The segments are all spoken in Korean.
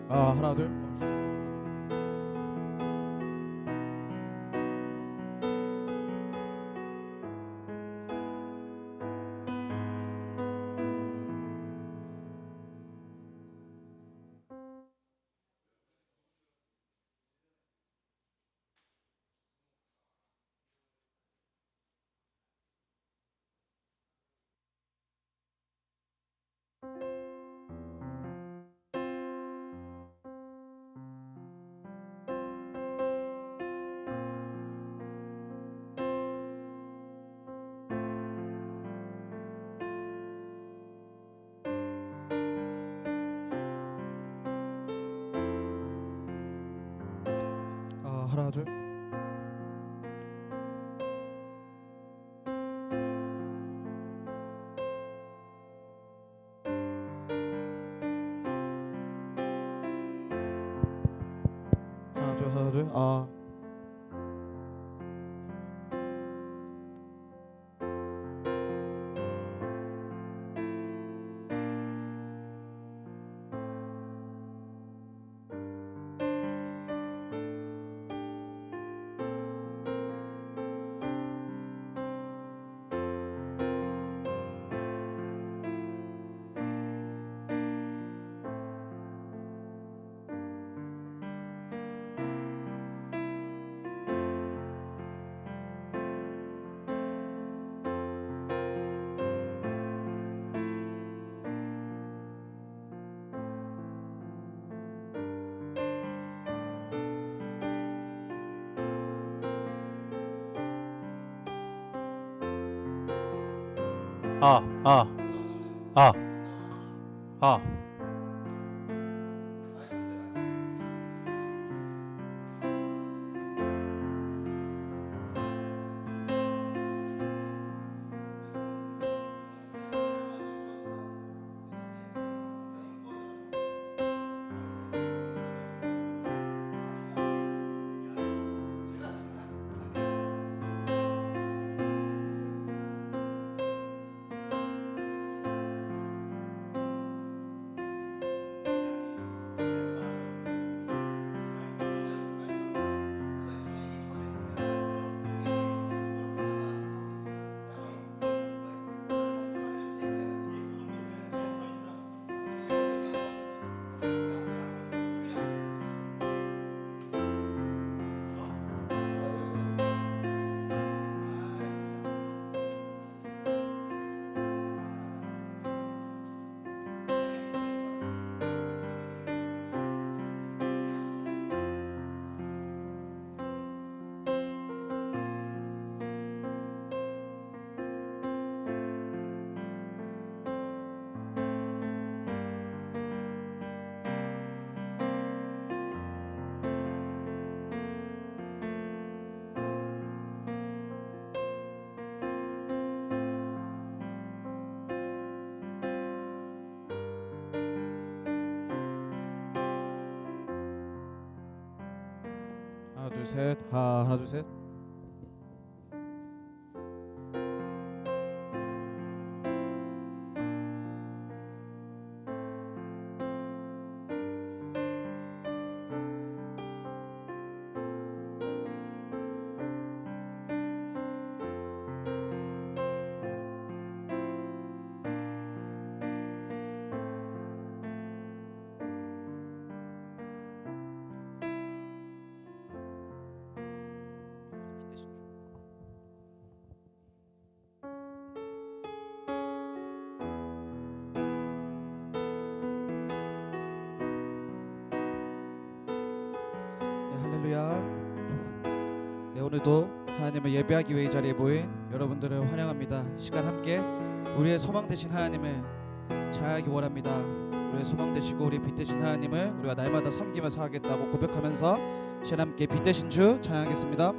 하나 둘. 하나 둘. 하나 둘 하나 둘. 아, 아, 아, 아. 하나 둘 셋. 하나 둘 셋. 네, 할렐루야. 네, 오늘도 하나님을 예배하기 위해 이 자리에 모인 여러분들을 환영합니다. 이 시간 함께 우리의 소망 되신 하나님을 찬양하기 원합니다. 우리의 소망 되시고 우리의 빛 되신 하나님을 우리가 날마다 섬기며 살아가겠다고 고백하면서 시간 함께 빛 되신 주 찬양하겠습니다.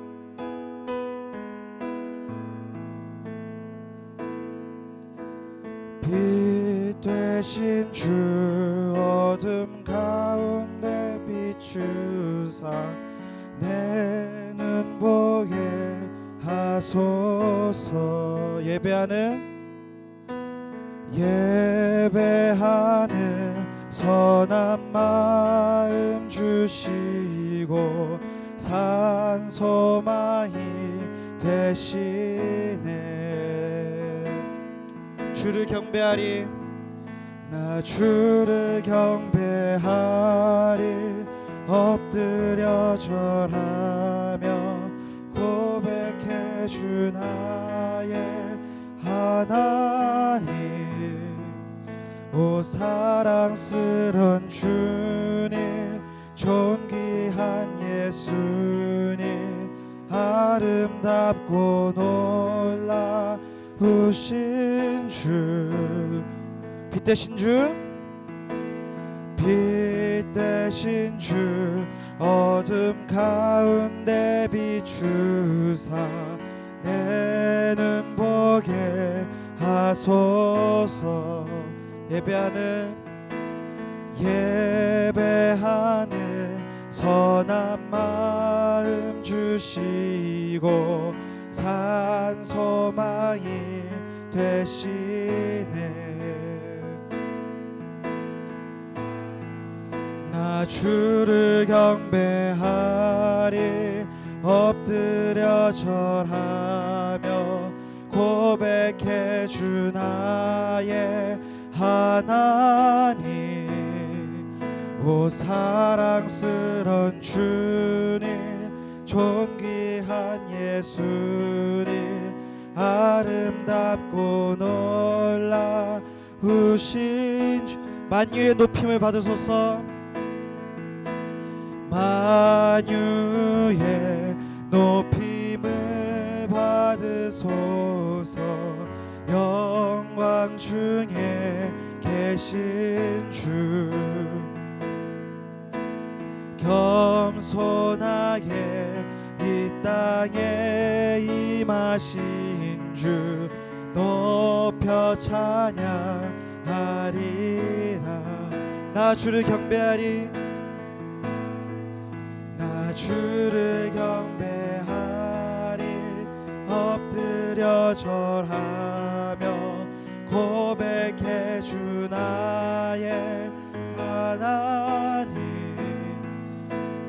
빛 되신 주 어둠 가운데 비추사 내 눈 보게 하소서. 예배하는 선한 마음 주시고 산소마이 되시네. 주를 경배하리 나 주를 경배하리 엎드려 절하며 고백해 주 나의 하나님. 오 사랑스런 주님 존귀한 예수님 아름답고 놀라우신 주 빛 대신 주 빛 대신 주 어둠 가운데 비추사 내 눈 보게 하소서. 예배하는 선한 마음 주시고 산소마이 되시네. 나 주를 경배하리 엎드려 절하며 고백해 주 나의 하나님. 오 사랑스런 주님 존귀한 예수님 아름답고 놀라우신 주 만유의 높임을 받으소서. 만유의 높임을 받으소서. 영광 중에 계신 주 겸손하게 이 땅에 임하신 주 높여 찬양하리라. 나 주를 경배하리 나 주를 경배하리 엎드려 절하며 고백해 주 나의 하나님.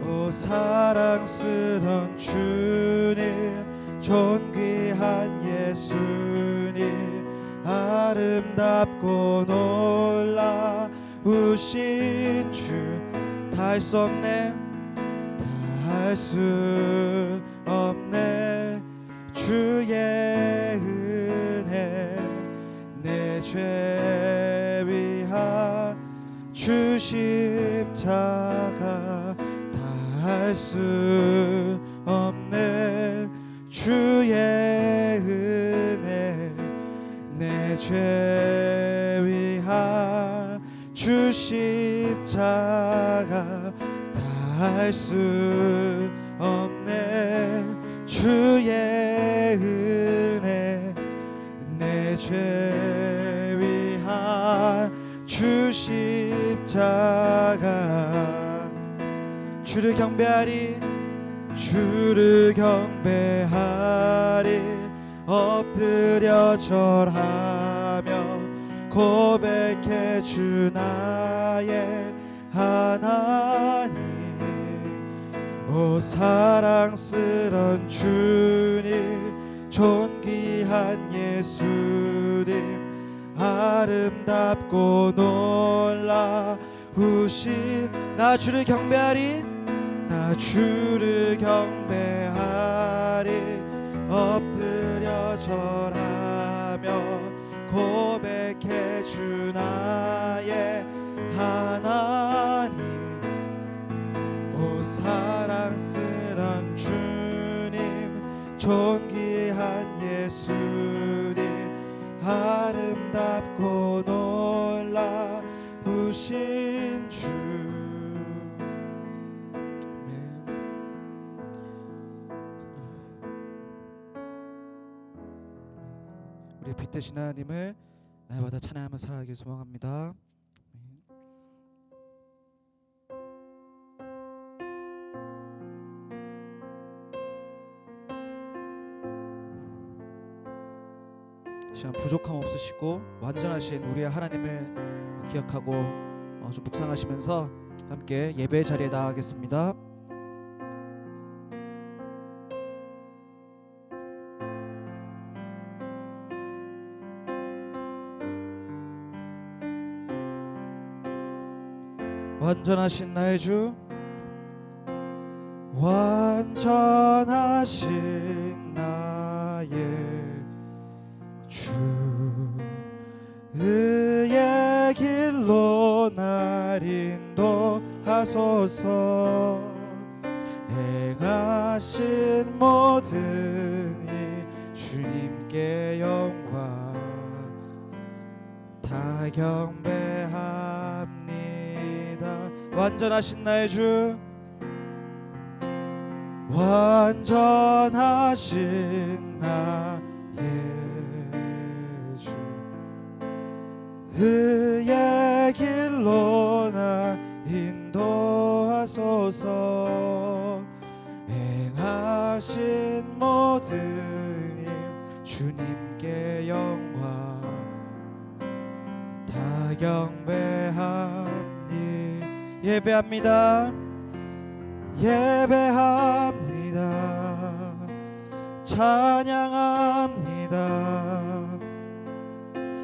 오 사랑스런 주님 존귀한 예수님 아름답고 놀라우신 주 다 할 수 없네 다 할 수 없네 주의 은혜 내 죄 위한 주 십자가 다 할 수 없네 주의 은혜 내 죄 위한 주 십자가 다 할 수 없네 주의 은혜 내 죄 위한 주 십자가. 주를 경배하리 주를 경배하리 엎드려 절하며 고백해 주 나의 하나님. 오 사랑스런 주님 존귀한 예수님 아름답고 놀라우신 나 주를 경배하리 나 주를 경배하리 엎드려 절하며 고백해 주 나의 하나님. 오 사랑스런 주님 존귀한 예수님 아름답고 놀라우신 주. 우리 빛 대신 하나님을 날마다 찬양하며 살아가길 소망합니다. 시간 부족함 없으시고 완전하신 우리의 하나님을 기억하고 좀 묵상하시면서 함께 예배 자리에 나가겠습니다. 완전하신 나의 주, 완전하신 나의 주, 의의 길로 날 인도하소서. 행하신 모든 일 주님께 영광 다 경배합니다. 완전하신 나의 주, 완전하신 나의 주, 의의 길로 나 인도하소서. 행하신 모든 일 주님께 영광 다 경배합니다. 예배합니다. 예배합니다. 찬양합니다.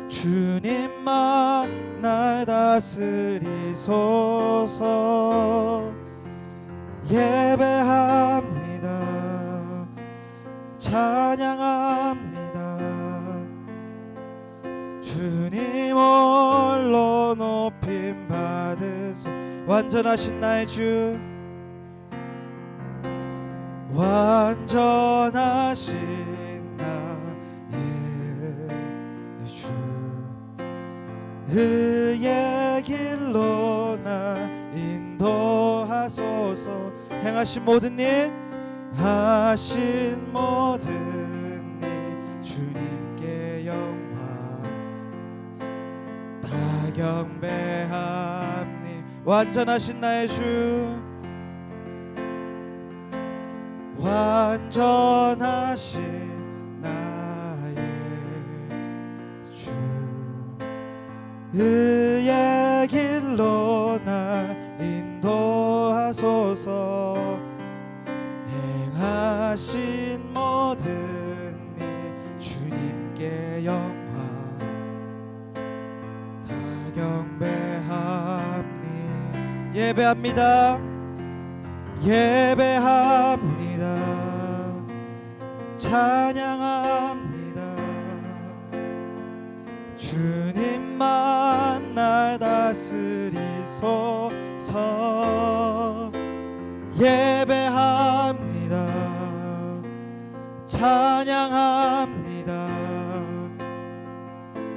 주님만 날 다스리소서. 예배합니다. 찬양합니다. 주님 홀로 높임 받으소. 완전하신 나의 주, 완전하신 나의 주, 의의 길로 나 인도하소서. 행하신 모든 일, 하신 모든 일 주님께 영광 다 경배합니다. 완전하신 나의 주, 완전하신 나의 주, 의의 길로 날 인도하소서. 행하신 모든 일 주님께 영광 다 경배합니다. 예배합니다. 예배합니다. 찬양합니다. 주님만 날 다스리소서. 예배합니다. 찬양합니다.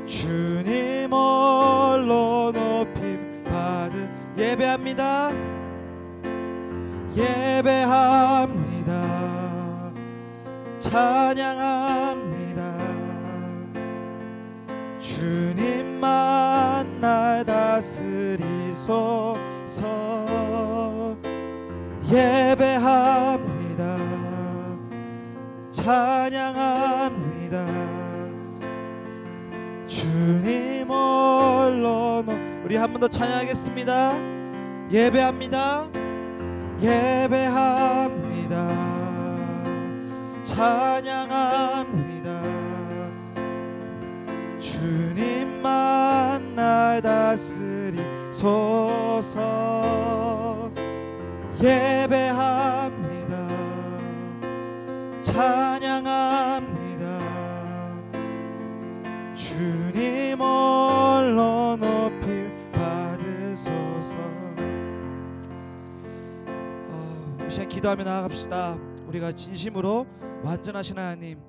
주님 홀로 높임 받은 예배합니다. 예배합니다. 찬양합니다. 주님만 날 다스리소서. 예배합니다. 찬양합니다. 주님 홀로 우리 한 번 더 찬양하겠습니다. 예배합니다. 예배합니다. 찬양합니다. 주님만 날 다스리소서. 예배합니다. 찬양합니다. 주님 홀로 높임 받으소서. 이 시간 기도하며 나아갑시다. 우리가 진심으로 완전하신 하나님,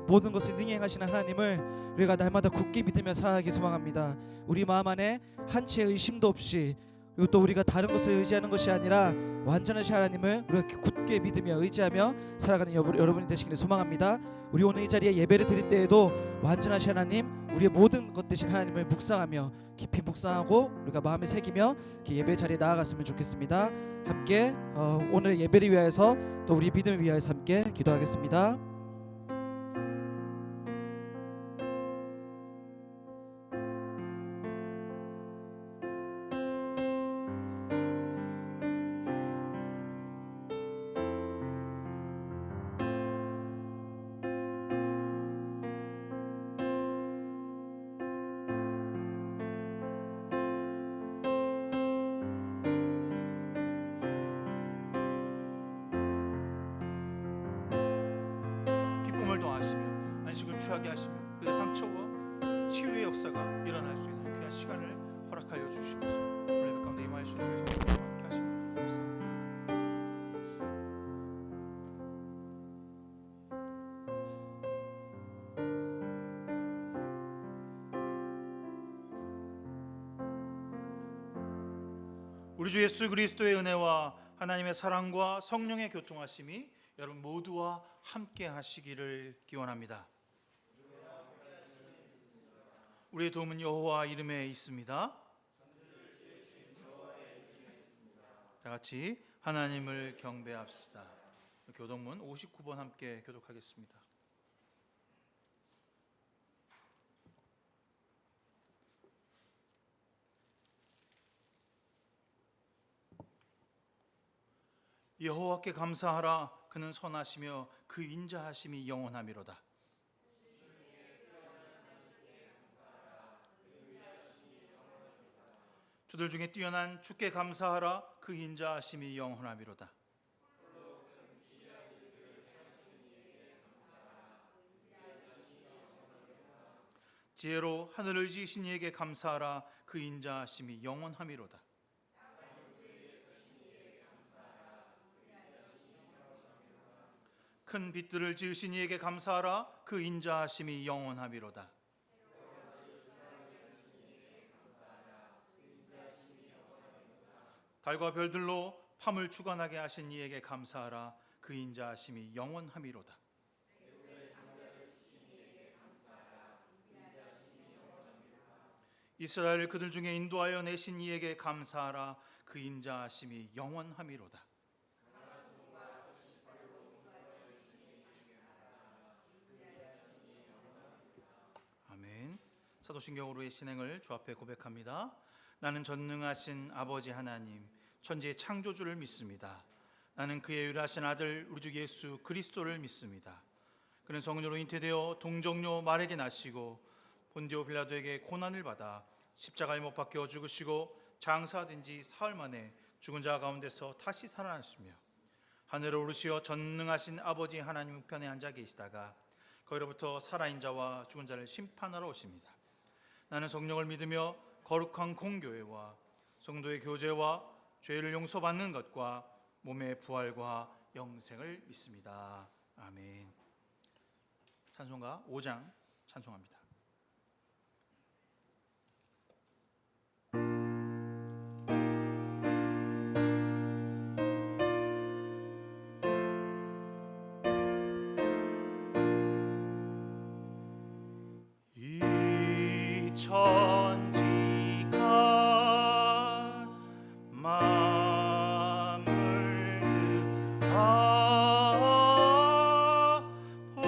모든 것을 능히 행하시는 하나님을 우리가 날마다 굳게 믿으며 살아가기 소망합니다. 우리 마음 안에 한 채의 의심도 없이, 그리고 또 우리가 다른 것을 의지하는 것이 아니라 완전하신 하나님을 우리가 굳게 믿으며 의지하며 살아가는 여러분이 되시기를 소망합니다. 우리 오늘 이 자리에 예배를 드릴 때에도 완전하신 하나님, 우리의 모든 것 되신 하나님을 묵상하며 깊이 묵상하고 우리가 마음에 새기며 이렇게 예배 자리에 나아갔으면 좋겠습니다. 함께 오늘 예배를 위하여서 또 우리 믿음을 위하여서 함께 기도하겠습니다. 도하시며 안식을 취하게 하시며 그들의 상처와 치유의 역사가 일어날 수 있는 귀한 시간을 허락하여 주시옵소서. 우리 예배 가운데 임하여 주시는 주에서 함께 하시옵소서. 우리 주 예수 그리스도의 은혜와 하나님의 사랑과 성령의 교통하심이 여러분 모두와 함께 하시기를 기원합니다. 우리의 도움은 여호와 이름에 있습니다. 다 같이 하나님을 경배합시다. 교독문 59번 함께 교독하겠습니다. 여호와께 감사하라. 그는 선하시며 그 인자하심이 영원하미로다. 주들 중에 뛰어난 주께 감사하라. 그 인자하심이 영원하미로다. 지혜로 하늘을 지으신 이에게 감사하라. 그 인자하심이 영원하미로다. 큰 빛들을 지으신 이에게 감사하라. 그 인자하심이 영원하미로다. 달과 별들로 밤을 주관하게 하신 이에게 감사하라. 그 인자하심이 영원하미로다. 이스라엘 그들 중에 인도하여 내신 이에게 감사하라. 그 인자하심이 영원하미로다. 아멘. 사도신경으로의 신행을 주 앞에 고백합니다. 나는 전능하신 아버지 하나님 천지의 창조주를 믿습니다. 나는 그의 유일하신 아들 우리 주 예수 그리스도를 믿습니다. 그는 성령으로 잉태되어 동정녀 마리아에게 나시고 본디오 빌라도에게 고난을 받아 십자가에 못 박혀 죽으시고 장사된 지 사흘 만에 죽은 자 가운데서 다시 살아났으며 하늘에 오르시어 전능하신 아버지 하나님 우편에 앉아 계시다가 거기로부터 살아있는 자와 죽은 자를 심판하러 오십니다. 나는 성령을 믿으며 거룩한 공교회와 성도의 교제와 죄를 용서받는 것과 몸의 부활과 영생을 믿습니다. 아멘. 찬송가 5장 찬송합니다. 천지가 만물 다 복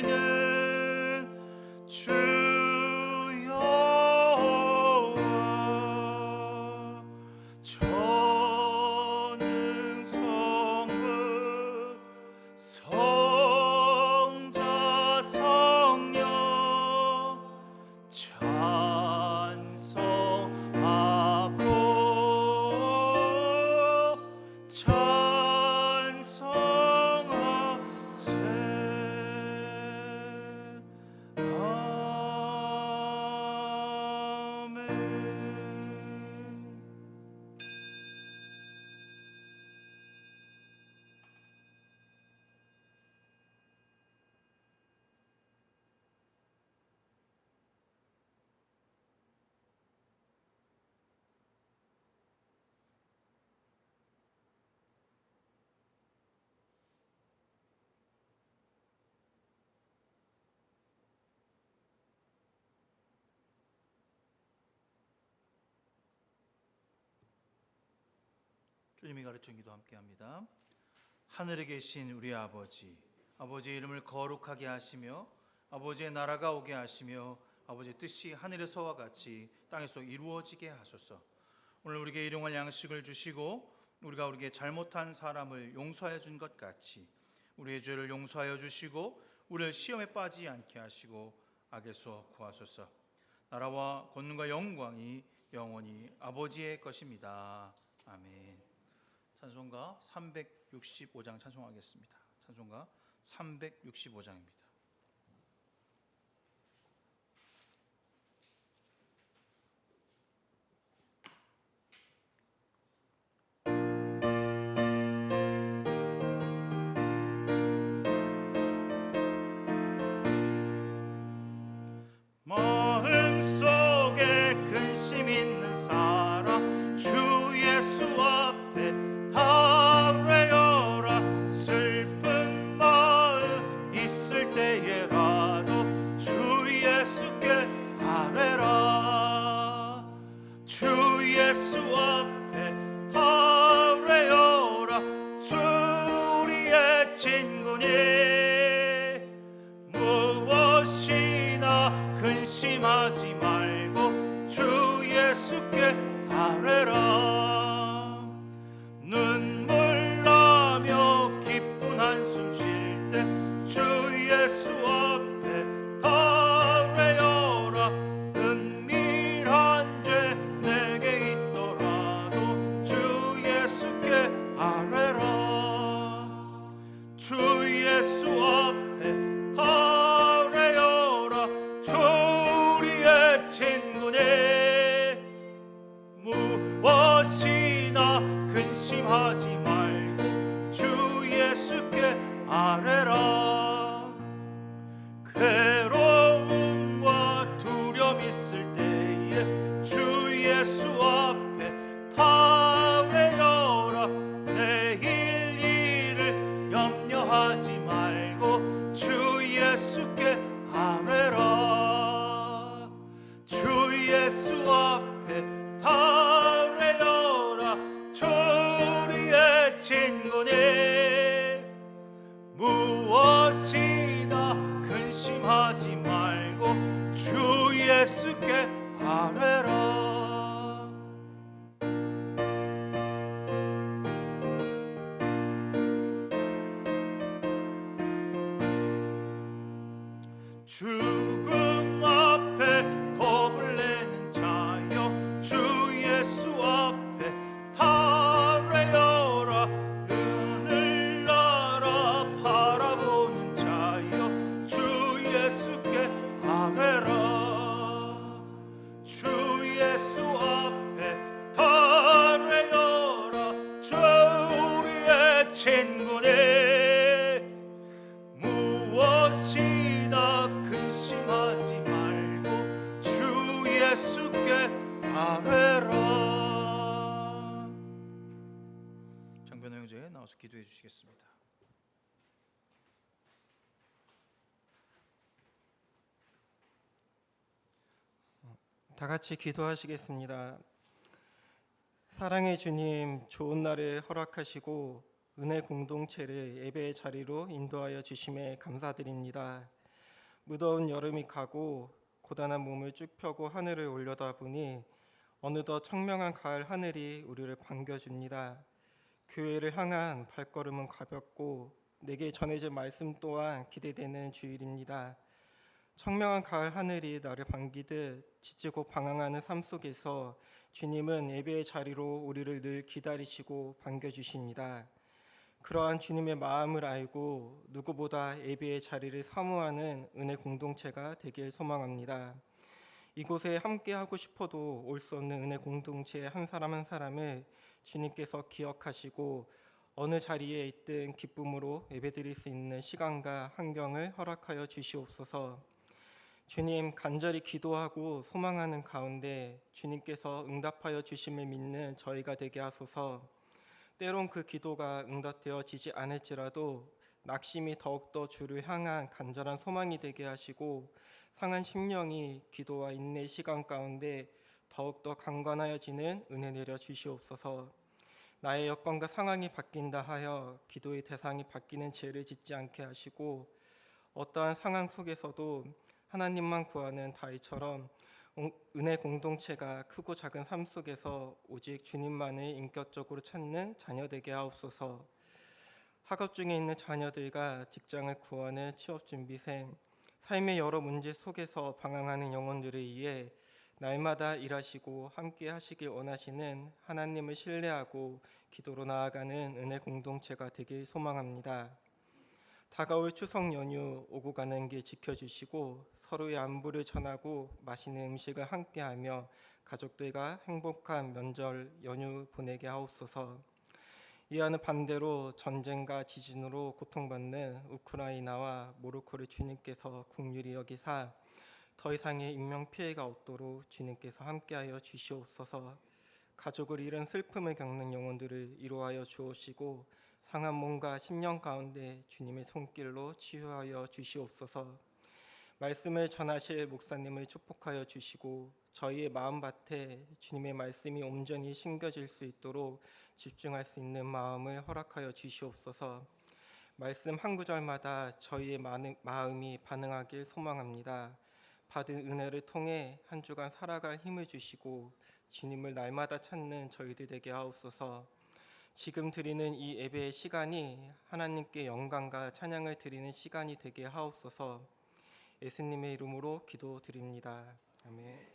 주시는 주 여호와 전능 성부 성자 성령 찬송하고 찬송하세. 아멘. 주님이 가르친 기도 함께합니다. 하늘에 계신 우리 아버지, 아버지의 이름을 거룩하게 하시며 아버지의 나라가 오게 하시며 아버지의 뜻이 하늘에서와 같이 땅에서 이루어지게 하소서. 오늘 우리에게 일용할 양식을 주시고 우리가 우리에게 잘못한 사람을 용서하여 준 것 같이 우리의 죄를 용서하여 주시고 우리를 시험에 빠지지 않게 하시고 악에서 구하소서. 나라와 권능과 영광이 영원히 아버지의 것입니다. 아멘. 찬송가 365장 찬송하겠습니다. 찬송가 365장입니다. 마음속에 근심 있는 사람 주 예수 앞에 아뢰어라. 슬픈 마음 있을 때에라도 주 예수께 아뢰라. 주 예수 앞에 아뢰어라. 주 우리의 친구니 무엇이나 근심하지 말고 주 예수께 아뢰라. 눈물 나며 기쁜 한숨 쉴 때 주 예수 앞에 아뢰어라. 은밀한 죄 내게 있더라도 주 예수께 아뢰라. 주 예수 앞에 아뢰어라. 주 우리의 친구니 무엇이나 근심하지 말고 주 예수께 아뢰라. 괴로움과 두려움 있을 때에 주 예수 앞에 아뢰어라. 내일 일을 염려하지 말고 주 예수께 아뢰라. 주 예수 앞에 아뢰어라. 주 우리의 친구니 무엇이나 근심하지 말고 주 예수께 아뢰라. 죽음 앞에 겁을 내는 자여 주 예수 앞에 아뢰어라. 은을 날아 바라보는 자여 주 예수께 아뢰라. 주 예수 앞에 아뢰어라. 주 우리의 친구니 무엇이나 근심하지 말고 주 예수께 아뢰라. 장변호 형제 나와서 기도해 주시겠습니다. 다 같이 기도하시겠습니다. 사랑의 주님, 좋은 날을 허락하시고 은혜 공동체를 예배의 자리로 인도하여 주심에 감사드립니다. 무더운 여름이 가고 고단한 몸을 쭉 펴고 하늘을 올려다보니 어느덧 청명한 가을 하늘이 우리를 반겨줍니다. 교회를 향한 발걸음은 가볍고 내게 전해질 말씀 또한 기대되는 주일입니다. 청명한 가을 하늘이 나를 반기듯 지치고 방황하는 삶 속에서 주님은 예배의 자리로 우리를 늘 기다리시고 반겨주십니다. 그러한 주님의 마음을 알고 누구보다 예배의 자리를 사모하는 은혜 공동체가 되길 소망합니다. 이곳에 함께하고 싶어도 올 수 없는 은혜 공동체의 한 사람 한 사람을 주님께서 기억하시고 어느 자리에 있든 기쁨으로 예배드릴 수 있는 시간과 환경을 허락하여 주시옵소서. 주님, 간절히 기도하고 소망하는 가운데 주님께서 응답하여 주심을 믿는 저희가 되게 하소서. 때론 그 기도가 응답되어지지 않을지라도 낙심이 더욱더 주를 향한 간절한 소망이 되게 하시고 상한 심령이 기도와 인내의 시간 가운데 더욱더 강건하여지는 은혜 내려 주시옵소서. 나의 여건과 상황이 바뀐다 하여 기도의 대상이 바뀌는 죄를 짓지 않게 하시고 어떠한 상황 속에서도 하나님만 구하는 다윗처럼 은혜 공동체가 크고 작은 삶 속에서 오직 주님만을 인격적으로 찾는 자녀 되게 하옵소서. 학업 중에 있는 자녀들과 직장을 구하는 취업준비생, 삶의 여러 문제 속에서 방황하는 영혼들을 위해 날마다 일하시고 함께 하시길 원하시는 하나님을 신뢰하고 기도로 나아가는 은혜 공동체가 되길 소망합니다. 다가올 추석 연휴 오고 가는 길 지켜주시고 서로의 안부를 전하고 맛있는 음식을 함께하며 가족들과 행복한 명절 연휴 보내게 하옵소서. 이와는 반대로 전쟁과 지진으로 고통받는 우크라이나와 모로코를 주님께서 긍휼히 여기사 더 이상의 인명 피해가 없도록 주님께서 함께하여 주시옵소서. 가족을 잃은 슬픔을 겪는 영혼들을 위로하여 주옵시고 상한 몸과 심령 가운데 주님의 손길로 치유하여 주시옵소서. 말씀을 전하실 목사님을 축복하여 주시고 저희의 마음밭에 주님의 말씀이 온전히 심겨질 수 있도록 집중할 수 있는 마음을 허락하여 주시옵소서. 말씀 한 구절마다 저희의 마음이 반응하길 소망합니다. 받은 은혜를 통해 한 주간 살아갈 힘을 주시고 주님을 날마다 찾는 저희들 되게 하옵소서. 지금 드리는 이 예배의 시간이 하나님께 영광과 찬양을 드리는 시간이 되게 하옵소서. 예수님의 이름으로 기도드립니다. 아멘.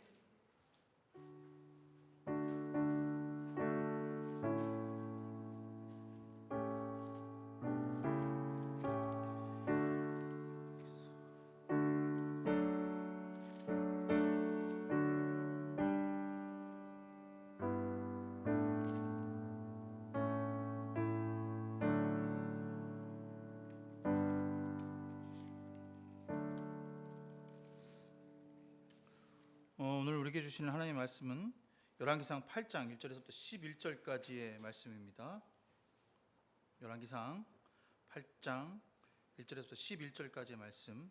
오늘 우리에게 주시는 하나님의 말씀은 열왕기상 8장 1절에서부터 11절까지의 말씀입니다. 열왕기상 8장 1절에서부터 11절까지의 말씀,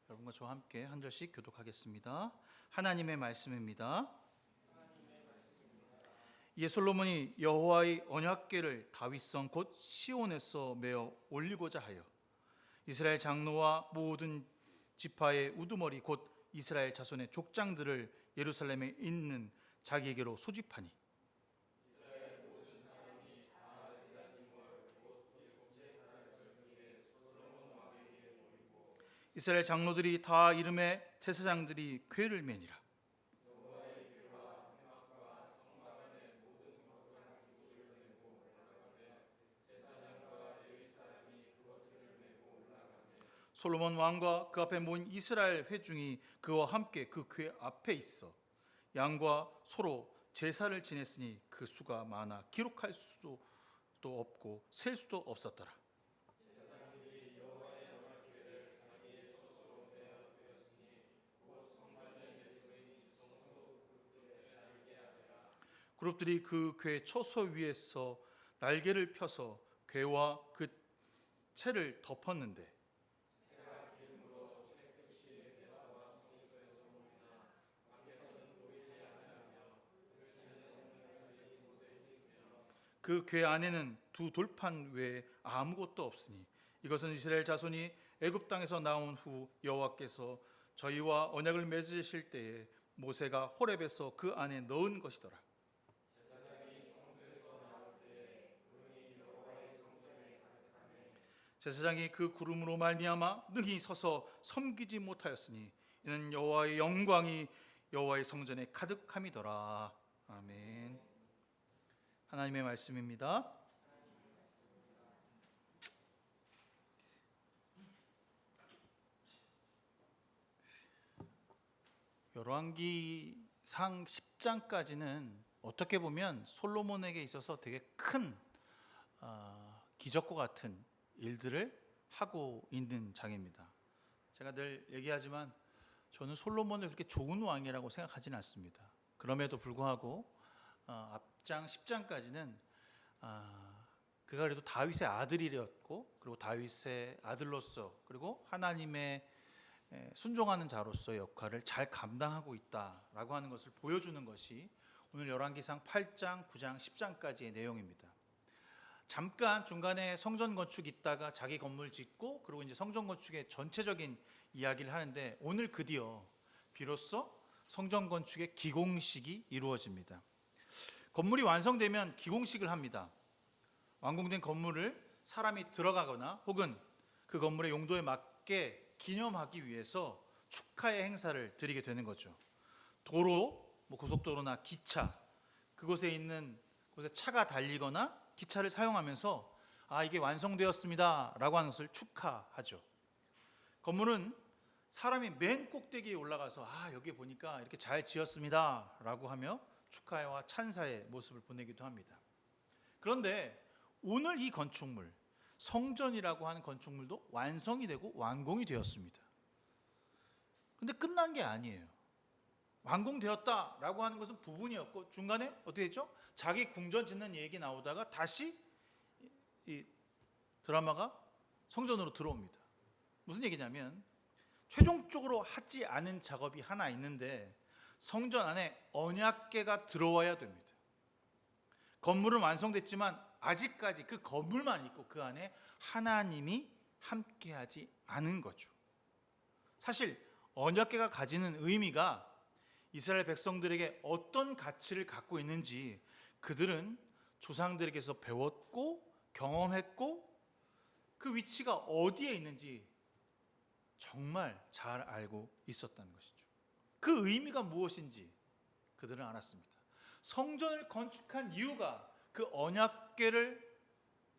여러분과 저와 함께 한 절씩 교독하겠습니다. 하나님의 말씀입니다. 이에 솔로몬이 여호와의 언약궤를 다윗성 곧 시온에서 메어 올리고자 하여 이스라엘 장로와 모든 지파의 우두머리 곧 이스라엘 자손의 족장들을 예루살렘에 있는 자기에게로 소집하니 이스라엘 장로들이 다 이름에 제사장들이 궤를 매니라. 솔로몬 왕과 그 앞에 모인 이스라엘 회중이 그와 함께 그 궤 앞에 있어 양과 소로 제사를 지냈으니 그 수가 많아 기록할 수도 없고 셀 수도 없었더라. 그룹들이 그 궤 초소 위에서 날개를 펴서 궤와 그 채를 덮었는데 그 궤 안에는 두 돌판 외에 아무것도 없으니 이것은 이스라엘 자손이 애굽 땅에서 나온 후 여호와께서 저희와 언약을 맺으실 때에 모세가 호렙에서 그 안에 넣은 것이더라. 제사장이 그 구름으로 말미암아 능히 서서 섬기지 못하였으니 이는 여호와의 영광이 여호와의 성전에 가득함이더라. 아멘. 하나님의 말씀입니다. 열왕기상 10장까지는 어떻게 보면 솔로몬에게 있어서 되게 큰 기적과 같은 일들을 하고 있는 장입니다. 제가 늘 얘기하지만 저는 솔로몬을 그렇게 좋은 왕이라고 생각하지는 않습니다. 그럼에도 불구하고 앞장 10장까지는 그가 그래도 다윗의 아들이었고 그리고 다윗의 아들로서 그리고 하나님의 순종하는 자로서의 역할을 잘 감당하고 있다라고 하는 것을 보여주는 것이 오늘 열왕기상 8장, 9장, 10장까지의 내용입니다. 잠깐 중간에 성전 건축 있다가 자기 건물 짓고 그리고 이제 성전 건축의 전체적인 이야기를 하는데 오늘 드디어 비로소 성전 건축의 기공식이 이루어집니다. 건물이 완성되면 기공식을 합니다. 완공된 건물을 사람이 들어가거나 혹은 그 건물의 용도에 맞게 기념하기 위해서 축하의 행사를 드리게 되는 거죠. 도로, 고속도로나 기차, 그곳에 있는 곳에 차가 달리거나 기차를 사용하면서 이게 완성되었습니다 라고 하는 것을 축하하죠. 건물은 사람이 맨 꼭대기에 올라가서 여기 보니까 이렇게 잘 지었습니다 라고 하며 축하와 찬사의 모습을 보내기도 합니다. 그런데 오늘 이 건축물, 성전이라고 하는 건축물도 완성이 되고 완공이 되었습니다. 근데 끝난 게 아니에요. 완공되었다라고 하는 것은 부분이었고 중간에 어떻게 됐죠? 자기 궁전 짓는 얘기 나오다가 다시 이 드라마가 성전으로 들어옵니다. 무슨 얘기냐면 최종적으로 하지 않은 작업이 하나 있는데 성전 안에 언약궤가 들어와야 됩니다. 건물은 완성됐지만 아직까지 그 건물만 있고 그 안에 하나님이 함께하지 않은 거죠. 사실 언약궤가 가지는 의미가 이스라엘 백성들에게 어떤 가치를 갖고 있는지 그들은 조상들에게서 배웠고 경험했고 그 위치가 어디에 있는지 정말 잘 알고 있었다는 것이죠. 그 의미가 무엇인지 그들은 알았습니다. 성전을 건축한 이유가 그 언약궤를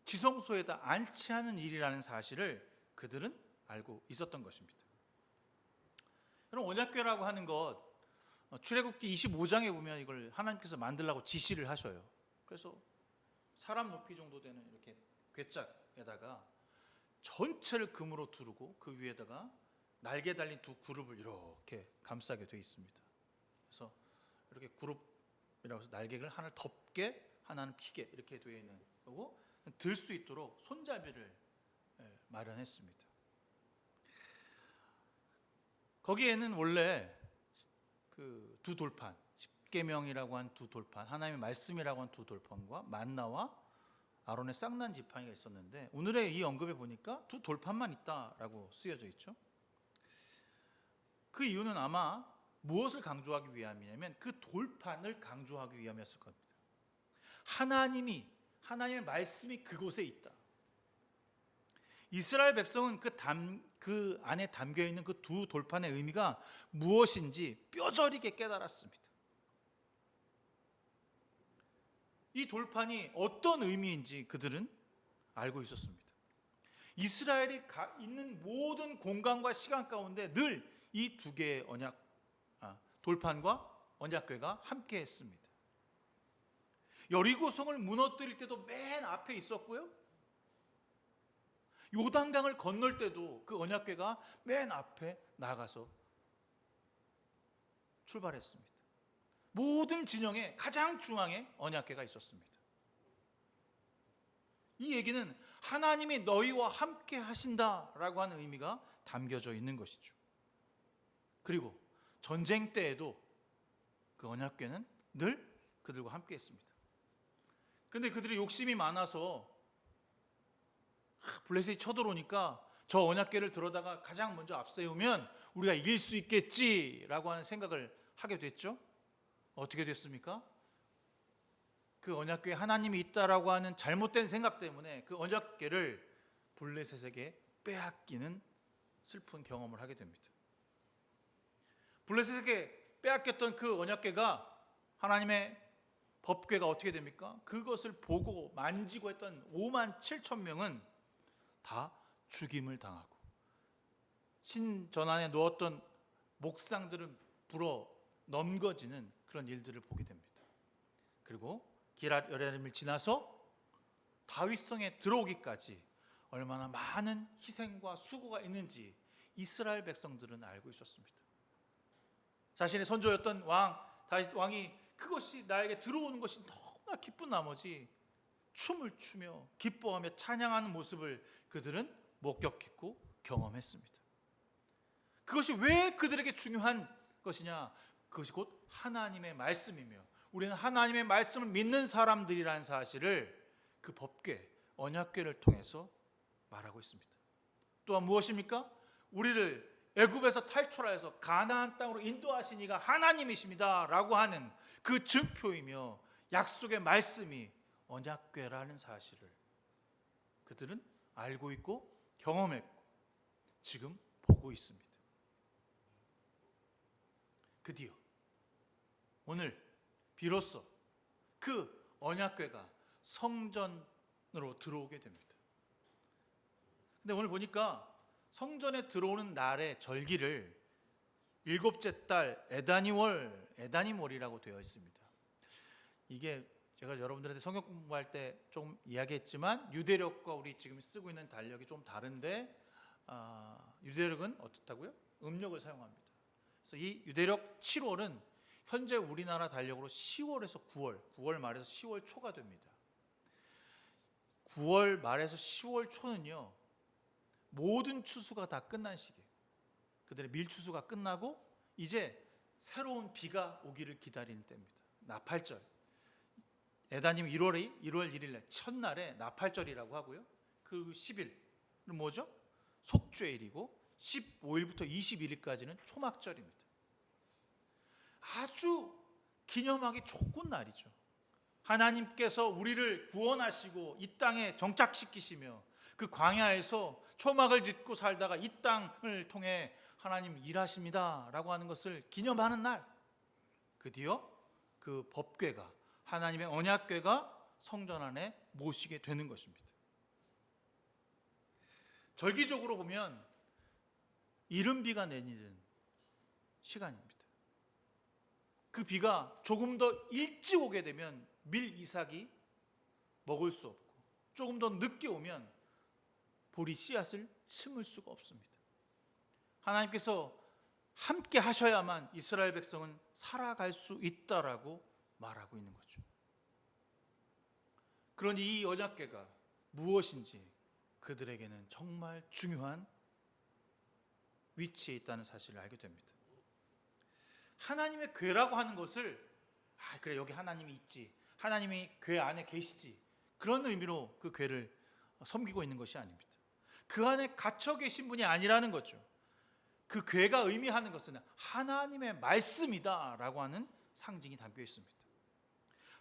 지성소에다 안치하는 일이라는 사실을 그들은 알고 있었던 것입니다. 여러분, 언약궤라고 하는 것 출애굽기 25장에 보면 이걸 하나님께서 만들라고 지시를 하셔요. 그래서 사람 높이 정도 되는 이렇게 궤짝에다가 전체를 금으로 두르고 그 위에다가 날개 달린 두 그룹을 이렇게 감싸게 되어 있습니다. 그래서 이렇게 그룹이라고 해서 날개를 하나를 덮게 하나는 피게 이렇게 되어 있는 거고 들 수 있도록 손잡이를 마련했습니다. 거기에는 원래 그 두 돌판, 십계명이라고 한 두 돌판, 하나님의 말씀이라고 한 두 돌판과 만나와 아론의 쌍난 지팡이가 있었는데 오늘의 이 언급에 보니까 두 돌판만 있다라고 쓰여져 있죠. 그 이유는 아마 무엇을 강조하기 위함이냐면 그 돌판을 강조하기 위함이었을 겁니다. 하나님의 말씀이 그곳에 있다. 이스라엘 백성은 그 안에 담겨 있는 그 두 돌판의 의미가 무엇인지 뼈저리게 깨달았습니다. 이 돌판이 어떤 의미인지 그들은 알고 있었습니다. 이스라엘이 있는 모든 공간과 시간 가운데 늘 이 두 개의 돌판과 언약궤가 함께 했습니다. 여리고성을 무너뜨릴 때도 맨 앞에 있었고요. 요단강을 건널 때도 그 언약궤가 맨 앞에 나가서 출발했습니다. 모든 진영의 가장 중앙에 언약궤가 있었습니다. 이 얘기는 하나님이 너희와 함께 하신다라고 하는 의미가 담겨져 있는 것이죠. 그리고 전쟁 때에도 그 언약궤는 늘 그들과 함께 했습니다. 그런데 그들이 욕심이 많아서 블레셋이 쳐들어오니까 저 언약궤를 들어다가 가장 먼저 앞세우면 우리가 이길 수 있겠지라고 하는 생각을 하게 됐죠. 어떻게 됐습니까? 그 언약궤에 하나님이 있다라고 하는 잘못된 생각 때문에 그 언약궤를 블레셋에게 빼앗기는 슬픈 경험을 하게 됩니다. 블레셋에게 빼앗겼던 그 언약궤가 하나님의 법궤가 어떻게 됩니까? 그것을 보고 만지고 했던 5만 7천 명은 다 죽임을 당하고 신전 안에 놓았던 목상들은 불어 넘겨지는 그런 일들을 보게 됩니다. 그리고 기럇 여리움을 지나서 다윗성에 들어오기까지 얼마나 많은 희생과 수고가 있는지 이스라엘 백성들은 알고 있었습니다. 자신의 선조였던 다윗 왕이 그것이 나에게 들어오는 것이 너무나 기쁜 나머지 춤을 추며 기뻐하며 찬양하는 모습을 그들은 목격했고 경험했습니다. 그것이 왜 그들에게 중요한 것이냐? 그것이 곧 하나님의 말씀이며 우리는 하나님의 말씀을 믿는 사람들이라는 사실을 그 법궤, 언약궤를 통해서 말하고 있습니다. 또한 무엇입니까? 우리를 애굽에서 탈출하여서 가나안 땅으로 인도하신 이가 하나님이십니다 라고 하는 그 증표이며 약속의 말씀이 언약궤라는 사실을 그들은 알고 있고 경험했고 지금 보고 있습니다. 드디어 오늘 비로소 그 언약궤가 성전으로 들어오게 됩니다. 근데 오늘 보니까 성전에 들어오는 날의 절기를 일곱째 달 에다니월이라고 되어 있습니다. 이게 제가 여러분들한테 성경 공부할 때 좀 이야기했지만 유대력과 우리 지금 쓰고 있는 달력이 좀 다른데 유대력은 어떻다고요? 음력을 사용합니다. 그래서 이 유대력 7월은 현재 우리나라 달력으로 10월에서 9월 말에서 10월 초가 됩니다. 9월 말에서 10월 초는요, 모든 추수가 다 끝난 시기예요. 그들의 밀추수가 끝나고 이제 새로운 비가 오기를 기다리는 때입니다. 나팔절. 에다님 1월 1일 날 첫날에 나팔절이라고 하고요. 그 10일은 뭐죠? 속죄일이고 15일부터 21일까지는 초막절입니다. 아주 기념하기 좋은 날이죠. 하나님께서 우리를 구원하시고 이 땅에 정착시키시며 그 광야에서 초막을 짓고 살다가 이 땅을 통해 하나님 일하십니다 라고 하는 것을 기념하는 날, 드디어 그 법궤가, 하나님의 언약궤가 성전 안에 모시게 되는 것입니다. 절기적으로 보면 이른비가 내리는 시간입니다. 그 비가 조금 더 일찍 오게 되면 밀 이삭이 먹을 수 없고, 조금 더 늦게 오면 보리 씨앗을 심을 수가 없습니다. 하나님께서 함께 하셔야만 이스라엘 백성은 살아갈 수 있다라고 말하고 있는 거죠. 그러니 이 언약궤가 무엇인지 그들에게는 정말 중요한 위치에 있다는 사실을 알게 됩니다. 하나님의 궤라고 하는 것을 그래, 여기 하나님이 있지, 하나님이 궤 안에 계시지, 그런 의미로 그 궤를 섬기고 있는 것이 아닙니다. 그 안에 갇혀 계신 분이 아니라는 거죠. 그 궤가 의미하는 것은 하나님의 말씀이다 라고 하는 상징이 담겨 있습니다.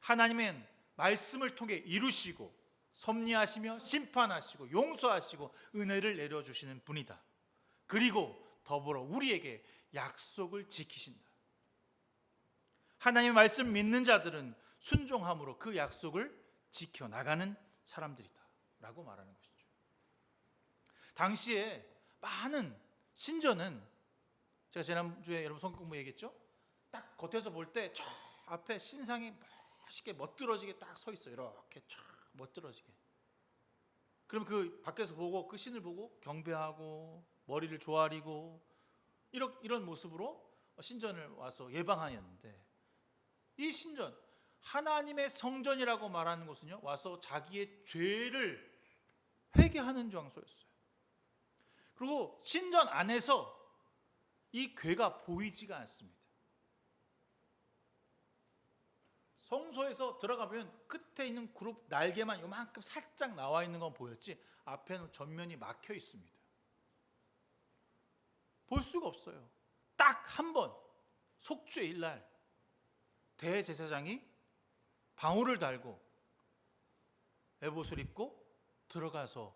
하나님은 말씀을 통해 이루시고 섭리하시며 심판하시고 용서하시고 은혜를 내려주시는 분이다. 그리고 더불어 우리에게 약속을 지키신다. 하나님의 말씀 믿는 자들은 순종함으로 그 약속을 지켜나가는 사람들이다 라고 말하는 것이죠. 당시에 많은 신전은, 제가 지난주에 여러분 성경 공부 얘기했죠? 딱 겉에서 볼 때 저 앞에 신상이 멋있게 멋들어지게 딱 서 있어요. 이렇게 쫙 멋들어지게. 그럼 그 밖에서 보고 그 신을 보고 경배하고 머리를 조아리고 이런 모습으로 신전을 와서 예방하였는데, 이 신전, 하나님의 성전이라고 말하는 것은요, 와서 자기의 죄를 회개하는 장소였어요. 그리고 신전 안에서 이 궤가 보이지가 않습니다. 성소에서 들어가면 끝에 있는 그룹 날개만 요만큼 살짝 나와 있는 건 보였지, 앞에는 전면이 막혀 있습니다. 볼 수가 없어요. 딱 한 번 속죄일 날 대제사장이 방울을 달고 에봇을 입고 들어가서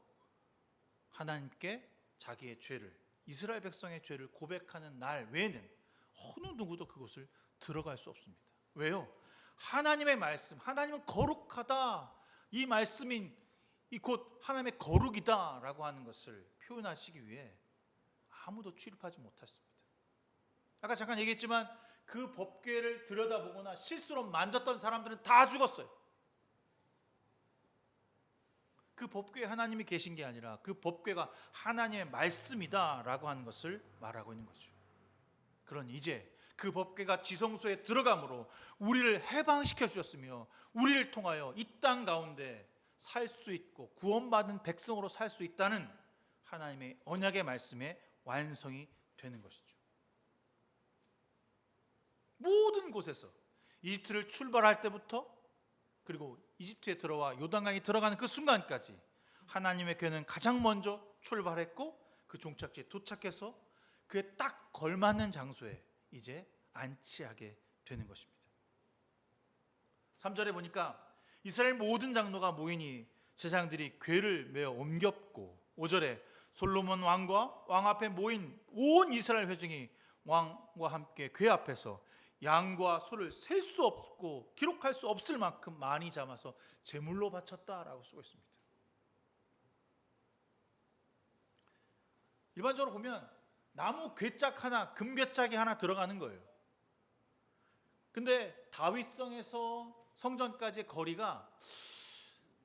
하나님께 자기의 죄를, 이스라엘 백성의 죄를 고백하는 날 외에는 어느 누구도 그곳을 들어갈 수 없습니다. 왜요? 하나님의 말씀, 하나님은 거룩하다, 이 말씀인 이 곧 하나님의 거룩이다 라고 하는 것을 표현하시기 위해 아무도 출입하지 못했습니다. 아까 잠깐 얘기했지만 그 법궤를 들여다보거나 실수로 만졌던 사람들은 다 죽었어요. 그 법궤에 하나님이 계신 게 아니라 그 법궤가 하나님의 말씀이다 라고 하는 것을 말하고 있는 거죠. 그러니 이제 그 법궤가 지성소에 들어감으로 우리를 해방시켜 주셨으며 우리를 통하여 이 땅 가운데 살 수 있고 구원받은 백성으로 살 수 있다는 하나님의 언약의 말씀의 완성이 되는 것이죠. 모든 곳에서 이집트를 출발할 때부터 그리고 이집트에 들어와 요단강에 들어가는 그 순간까지 하나님의 궤는 가장 먼저 출발했고 그 종착지에 도착해서 그에 딱 걸맞는 장소에 이제 안치하게 되는 것입니다. 3절에 보니까 이스라엘 모든 장로가 모이니 제사장들이 궤를 메어 옮겼고, 5절에 솔로몬 왕과 왕 앞에 모인 온 이스라엘 회중이 왕과 함께 궤 앞에서 양과 소를 셀 수 없고 기록할 수 없을 만큼 많이 잡아서 제물로 바쳤다라고 쓰고 있습니다. 일반적으로 보면 나무 궤짝 하나, 금궤짝이 하나 들어가는 거예요. 근데 다윗성에서 성전까지의 거리가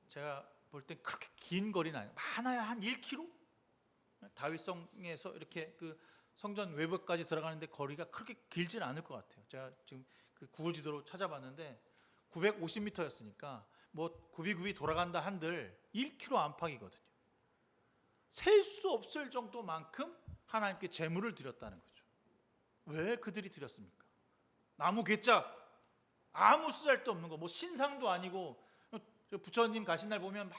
제가 볼 땐 그렇게 긴 거리는 아니에요. 많아야 한 1km? 다윗성에서 이렇게 그 성전 외부까지 들어가는데 거리가 그렇게 길지는 않을 것 같아요. 제가 지금 그 구글 지도로 찾아봤는데 950m였으니까 뭐 굽이굽이 돌아간다 한들 1km 안팎이거든요. 셀 수 없을 정도만큼 하나님께 제물을 드렸다는 거죠. 왜 그들이 드렸습니까? 나무 궤짝, 아무 쓰잘데 없는 거, 뭐 신상도 아니고, 부처님 가신 날 보면 막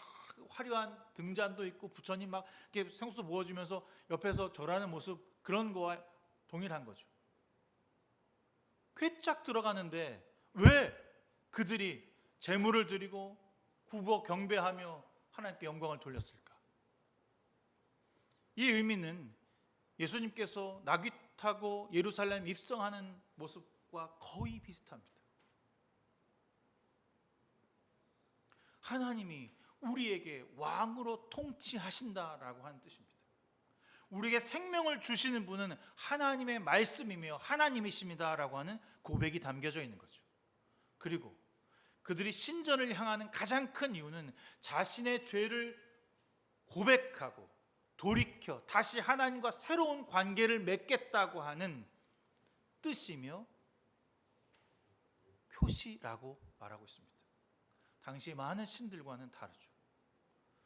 화려한 등잔도 있고 부처님 막 이렇게 생수 부어주면서 옆에서 절하는 모습, 그런 거와 동일한 거죠. 궤짝 들어가는데 왜 그들이 제물을 드리고 굽어 경배하며 하나님께 영광을 돌렸을까? 이 의미는 예수님께서 나귀 타고 예루살렘 입성하는 모습과 거의 비슷합니다. 하나님이 우리에게 왕으로 통치하신다라고 하는 뜻입니다. 우리에게 생명을 주시는 분은 하나님의 말씀이며 하나님이십니다라고 하는 고백이 담겨져 있는 거죠. 그리고 그들이 신전을 향하는 가장 큰 이유는 자신의 죄를 고백하고 돌이켜 다시 하나님과 새로운 관계를 맺겠다고 하는 뜻이며 표시라고 말하고 있습니다. 당시 많은 신들과는 다르죠.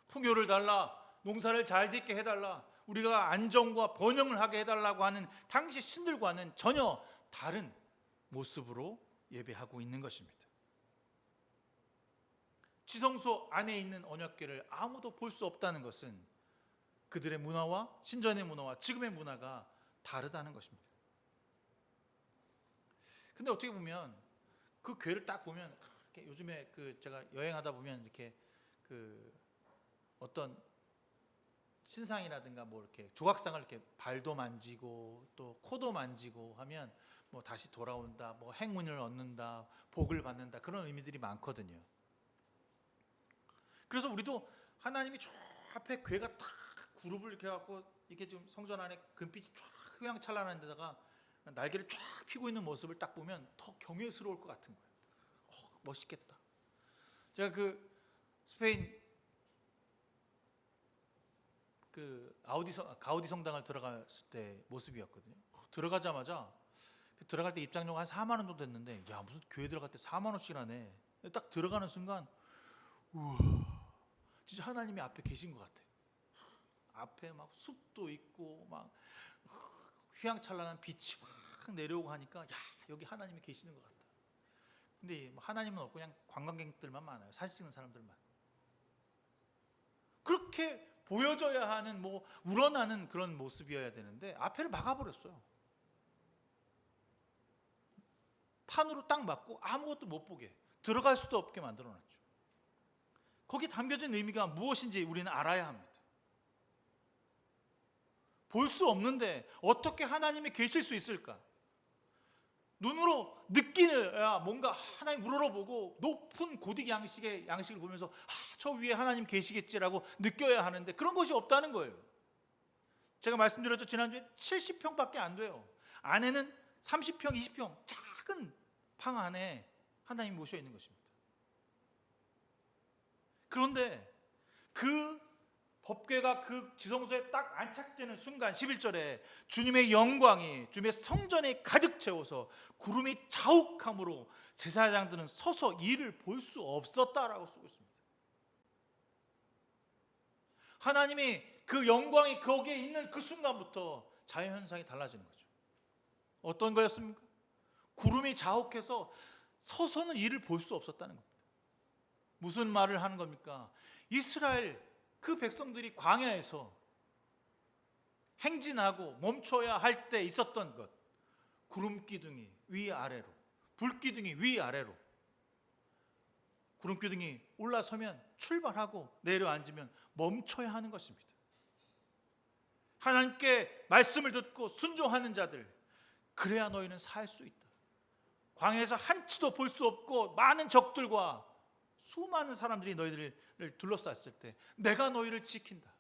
풍요를 달라, 농사를 잘 짓게 해달라, 우리가 안정과 번영을 하게 해달라고 하는 당시 신들과는 전혀 다른 모습으로 예배하고 있는 것입니다. 지성소 안에 있는 언약궤를 아무도 볼 수 없다는 것은 그들의 문화와 신전의 문화와 지금의 문화가 다르다는 것입니다. 근데 어떻게 보면 그 궤를 딱 보면 이렇게 요즘에 그 제가 여행하다 보면 이렇게 그 어떤 신상이라든가 뭐 이렇게 조각상을 이렇게 발도 만지고 또 코도 만지고 하면 뭐 다시 돌아온다, 뭐 행운을 얻는다, 복을 받는다, 그런 의미들이 많거든요. 그래서 우리도 하나님이 저 앞에 궤가 탁 그룹을 이렇게 갖고 이렇게 좀 성전 안에 금빛이 쫙 휘황찬란한 데다가 날개를 쫙 펴고 있는 모습을 딱 보면 더 경외스러울 것 같은 거예요. 멋있겠다. 제가 그 스페인 그 가우디 성당을 들어갔을 때 모습이었거든요. 들어가자마자 들어갈 때 입장료가 한 4만 원 정도 됐는데, 야 무슨 교회 들어갈 때 4만 원씩 하네. 딱 들어가는 순간 우와, 진짜 하나님이 앞에 계신 것 같아. 앞에 막 숲도 있고 막 휘황찬란한 빛이 막 내려오고 하니까 야 여기 하나님이 계시는 것 같다. 근데 하나님은 없고 그냥 관광객들만 많아요. 사진 찍는 사람들만. 그렇게 보여져야 하는 뭐 우러나는 그런 모습이어야 되는데 앞에를 막아버렸어요. 판으로 딱 막고 아무것도 못 보게, 들어갈 수도 없게 만들어놨죠. 거기 담겨진 의미가 무엇인지 우리는 알아야 합니다. 볼 수 없는데 어떻게 하나님이 계실 수 있을까? 눈으로 느끼야 뭔가 하나님 우러러보고 높은 고딕 양식을 보면서 저 위에 하나님 계시겠지라고 느껴야 하는데 그런 것이 없다는 거예요. 제가 말씀드렸죠. 지난주에 70평밖에 안 돼요. 안에는 30평, 20평 작은 방 안에 하나님이 모셔 있는 것입니다. 그런데 그 법궤가 그 지성소에 딱 안착되는 순간 11절에 주님의 영광이 주님의 성전에 가득 채워서 구름이 자욱함으로 제사장들은 서서 이를 볼 수 없었다라고 쓰고 있습니다. 하나님이 그 영광이 거기에 있는 그 순간부터 자연현상이 달라지는 거죠. 어떤 거였습니까? 구름이 자욱해서 서서는 이를 볼 수 없었다는 겁니다. 무슨 말을 하는 겁니까? 이스라엘 그 백성들이 광야에서 행진하고 멈춰야 할 때 있었던 것, 구름 기둥이 위아래로, 불 기둥이 위아래로, 구름 기둥이 올라서면 출발하고 내려앉으면 멈춰야 하는 것입니다. 하나님께 말씀을 듣고 순종하는 자들, 그래야 너희는 살 수 있다. 광야에서 한치도 볼 수 없고 많은 적들과 수많은 사람들이 너희들을 둘러쌌을 때 내가 너희를 지킨다.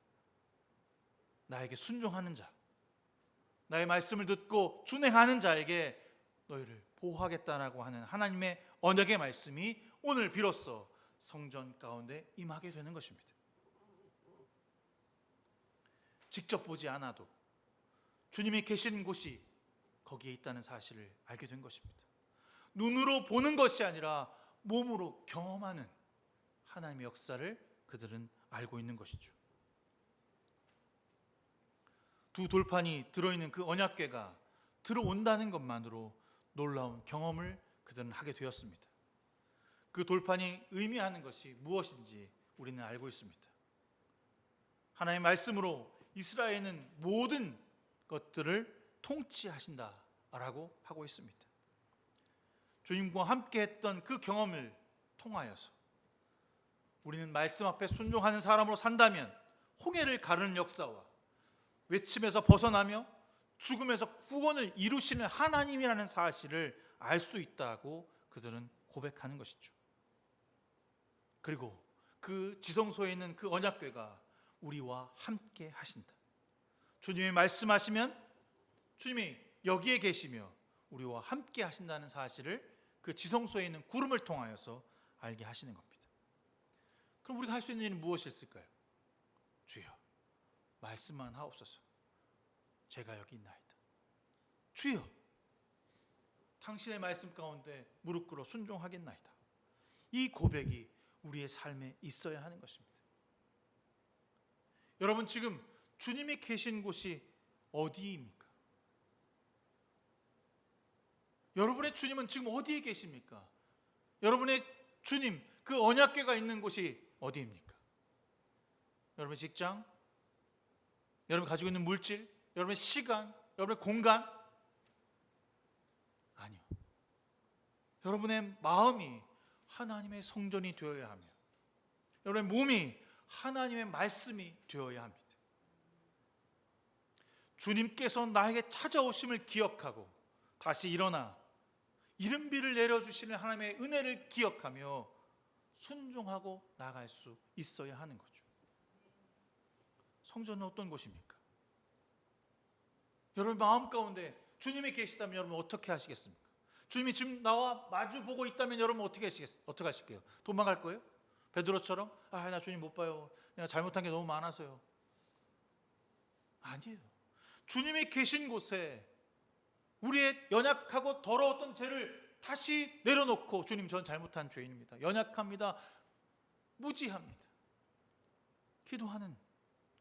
나에게 순종하는 자, 나의 말씀을 듣고 준행하는 자에게 너희를 보호하겠다라고 하는 하나님의 언약의 말씀이 오늘 비로소 성전 가운데 임하게 되는 것입니다. 직접 보지 않아도 주님이 계신 곳이 거기에 있다는 사실을 알게 된 것입니다. 눈으로 보는 것이 아니라 몸으로 경험하는 하나님의 역사를 그들은 알고 있는 것이죠. 두 돌판이 들어있는 그 언약궤가 들어온다는 것만으로 놀라운 경험을 그들은 하게 되었습니다. 그 돌판이 의미하는 것이 무엇인지 우리는 알고 있습니다. 하나님의 말씀으로 이스라엘은 모든 것들을 통치하신다라고 하고 있습니다. 주님과 함께 했던 그 경험을 통하여서 우리는 말씀 앞에 순종하는 사람으로 산다면 홍해를 가르는 역사와 외침에서 벗어나며 죽음에서 구원을 이루시는 하나님이라는 사실을 알 수 있다고 그들은 고백하는 것이죠. 그리고 그 지성소에 있는 그 언약궤가 우리와 함께 하신다. 주님이 말씀하시면 주님이 여기에 계시며 우리와 함께 하신다는 사실을 그 지성소에 있는 구름을 통하여서 알게 하시는 겁니다. 그럼 우리가 할 수 있는 일은 무엇이 있을까요? 주여, 말씀만 하옵소서. 제가 여기 있나이다. 주여, 당신의 말씀 가운데 무릎 꿇어 순종하겠나이다. 이 고백이 우리의 삶에 있어야 하는 것입니다. 여러분, 지금 주님이 계신 곳이 어디입니까? 여러분의 주님은 지금 어디에 계십니까? 여러분의 주님, 그 언약궤가 있는 곳이 어디입니까? 여러분의 직장, 여러분이 가지고 있는 물질, 여러분의 시간, 여러분의 공간? 아니요. 여러분의 마음이 하나님의 성전이 되어야 하며 여러분의 몸이 하나님의 말씀이 되어야 합니다. 주님께서 나에게 찾아오심을 기억하고 다시 일어나 이른비를 내려주시는 하나님의 은혜를 기억하며 순종하고 나갈 수 있어야 하는 거죠. 성전은 어떤 곳입니까? 여러분 마음 가운데 주님이 계시다면 여러분 어떻게 하시겠습니까? 주님이 지금 나와 마주 보고 있다면 여러분 어떻게 하실게요? 도망갈 거예요? 베드로처럼 나 주님 못 봐요. 내가 잘못한 게 너무 많아서요. 아니에요. 주님이 계신 곳에 우리의 연약하고 더러웠던 죄를 다시 내려놓고 주님, 전 잘못한 죄인입니다. 연약합니다. 무지합니다. 기도하는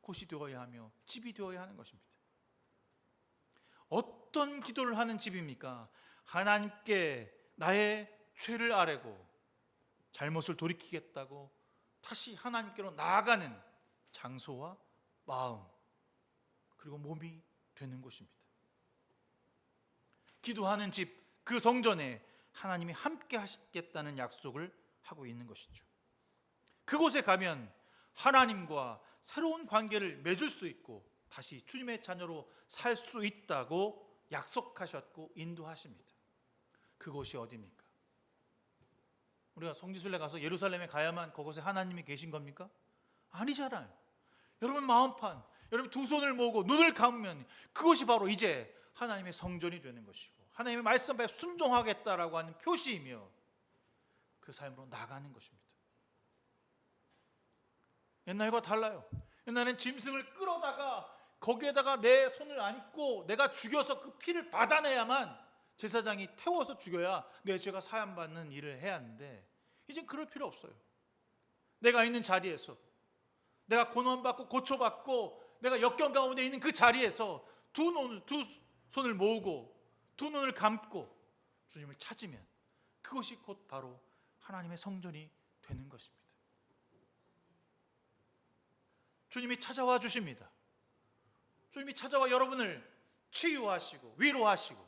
곳이 되어야 하며 집이 되어야 하는 것입니다. 어떤 기도를 하는 집입니까? 하나님께 나의 죄를 아뢰고 잘못을 돌이키겠다고 다시 하나님께로 나아가는 장소와 마음 그리고 몸이 되는 곳입니다. 기도하는 집, 그 성전에 하나님이 함께 하시겠다는 약속을 하고 있는 것이죠. 그곳에 가면 하나님과 새로운 관계를 맺을 수 있고 다시 주님의 자녀로 살 수 있다고 약속하셨고 인도하십니다. 그곳이 어디입니까? 우리가 성지순례 가서 예루살렘에 가야만 그곳에 하나님이 계신 겁니까? 아니잖아요. 여러분 마음판, 여러분 두 손을 모으고 눈을 감으면 그것이 바로 이제 하나님의 성전이 되는 것이고 하나님의 말씀 앞에 순종하겠다라고 하는 표시이며 그 삶으로 나가는 것입니다. 옛날과 달라요. 옛날엔 짐승을 끌어다가 거기에다가 내 손을 얹고 내가 죽여서 그 피를 받아내야만 제사장이 태워서 죽여야 내 죄가 사함받는 일을 해야 하는데 이젠 그럴 필요 없어요. 내가 있는 자리에서 내가 고난받고 고초받고 내가 역경 가운데 있는 그 자리에서 두 손을 모으고 두 눈을 감고 주님을 찾으면 그것이 곧 바로 하나님의 성전이 되는 것입니다. 주님이 찾아와 주십니다. 주님이 찾아와 여러분을 치유하시고 위로하시고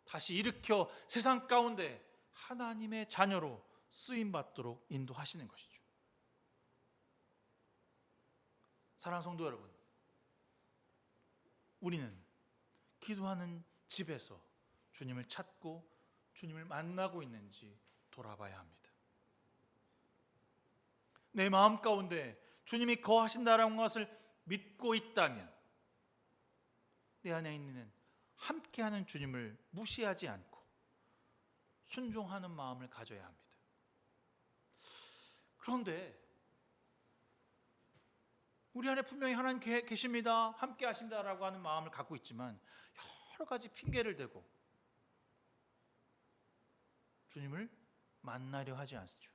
다시 일으켜 세상 가운데 하나님의 자녀로 쓰임받도록 인도하시는 것이죠. 사랑하는 성도 여러분, 우리는 기도하는 집에서 주님을 찾고 주님을 만나고 있는지 돌아봐야 합니다. 내 마음 가운데 주님이 거하신다는 것을 믿고 있다면 내 안에 있는 함께하는 주님을 무시하지 않고 순종하는 마음을 가져야 합니다. 그런데 우리 안에 분명히 하나님 계십니다, 함께 하십니다라고 하는 마음을 갖고 있지만 여러 가지 핑계를 대고 주님을 만나려 하지 않죠.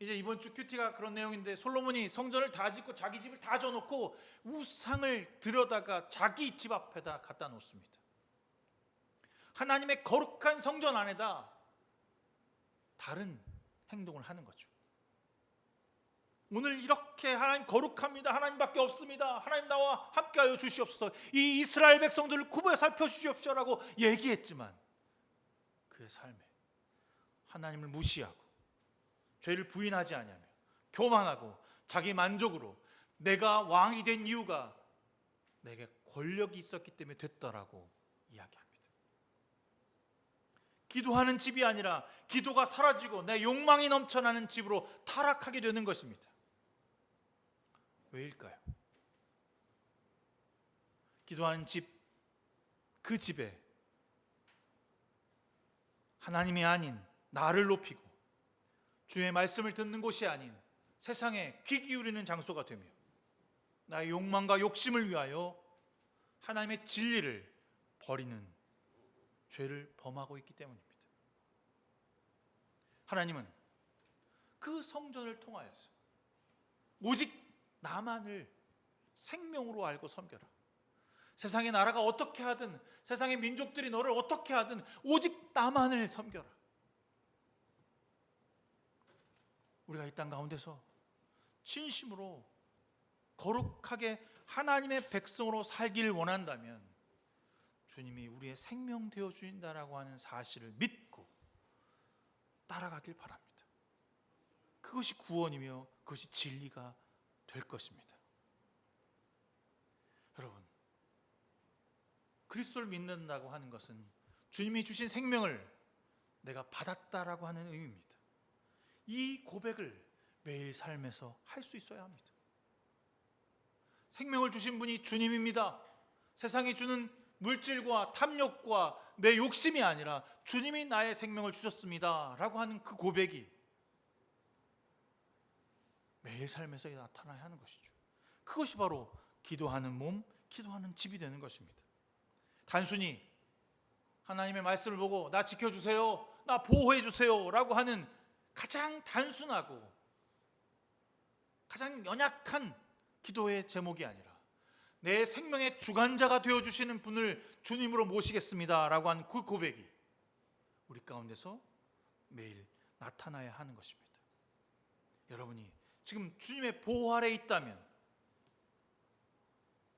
이제 이번 주 큐티가 그런 내용인데, 솔로몬이 성전을 다 짓고 자기 집을 다 져놓고 우상을 들여다가 자기 집 앞에다 갖다 놓습니다. 하나님의 거룩한 성전 안에다 다른 행동을 하는 거죠. 오늘 이렇게 하나님 거룩합니다, 하나님밖에 없습니다, 하나님 나와 함께하여 주시옵소서, 이 이스라엘 백성들을 구분해 살펴주시옵소서라고 얘기했지만 그의 삶에 하나님을 무시하고 죄를 부인하지 아니하며 교만하고 자기 만족으로 내가 왕이 된 이유가 내게 권력이 있었기 때문에 됐다라고 이야기합니다. 기도하는 집이 아니라 기도가 사라지고 내 욕망이 넘쳐나는 집으로 타락하게 되는 것입니다. 왜일까요? 기도하는 집, 그 집에 하나님이 아닌 나를 높이고 주의 말씀을 듣는 곳이 아닌 세상에 귀 기울이는 장소가 되며 나의 욕망과 욕심을 위하여 하나님의 진리를 버리는 죄를 범하고 있기 때문입니다. 하나님은 그 성전을 통하여서 오직 나만을 생명으로 알고 섬겨라, 세상의 나라가 어떻게 하든 세상의 민족들이 너를 어떻게 하든 오직 나만을 섬겨라. 우리가 이 땅 가운데서 진심으로 거룩하게 하나님의 백성으로 살기를 원한다면 주님이 우리의 생명 되어 주신다라고 하는 사실을 믿고 따라가길 바랍니다. 그것이 구원이며 그것이 진리가 될 것입니다. 여러분, 그리스도를 믿는다고 하는 것은 주님이 주신 생명을 내가 받았다라고 하는 의미입니다. 이 고백을 매일 삶에서 할 수 있어야 합니다. 생명을 주신 분이 주님입니다. 세상이 주는 물질과 탐욕과 내 욕심이 아니라 주님이 나의 생명을 주셨습니다 라고 하는 그 고백이 매일 삶에서 나타나야 하는 것이죠. 그것이 바로 기도하는 몸, 기도하는 집이 되는 것입니다. 단순히 하나님의 말씀을 보고 나 지켜주세요, 나 보호해주세요 라고 하는 가장 단순하고 가장 연약한 기도의 제목이 아니라 내 생명의 주관자가 되어주시는 분을 주님으로 모시겠습니다 라고 하는 그 고백이 우리 가운데서 매일 나타나야 하는 것입니다. 여러분이 지금 주님의 보호 아래에 있다면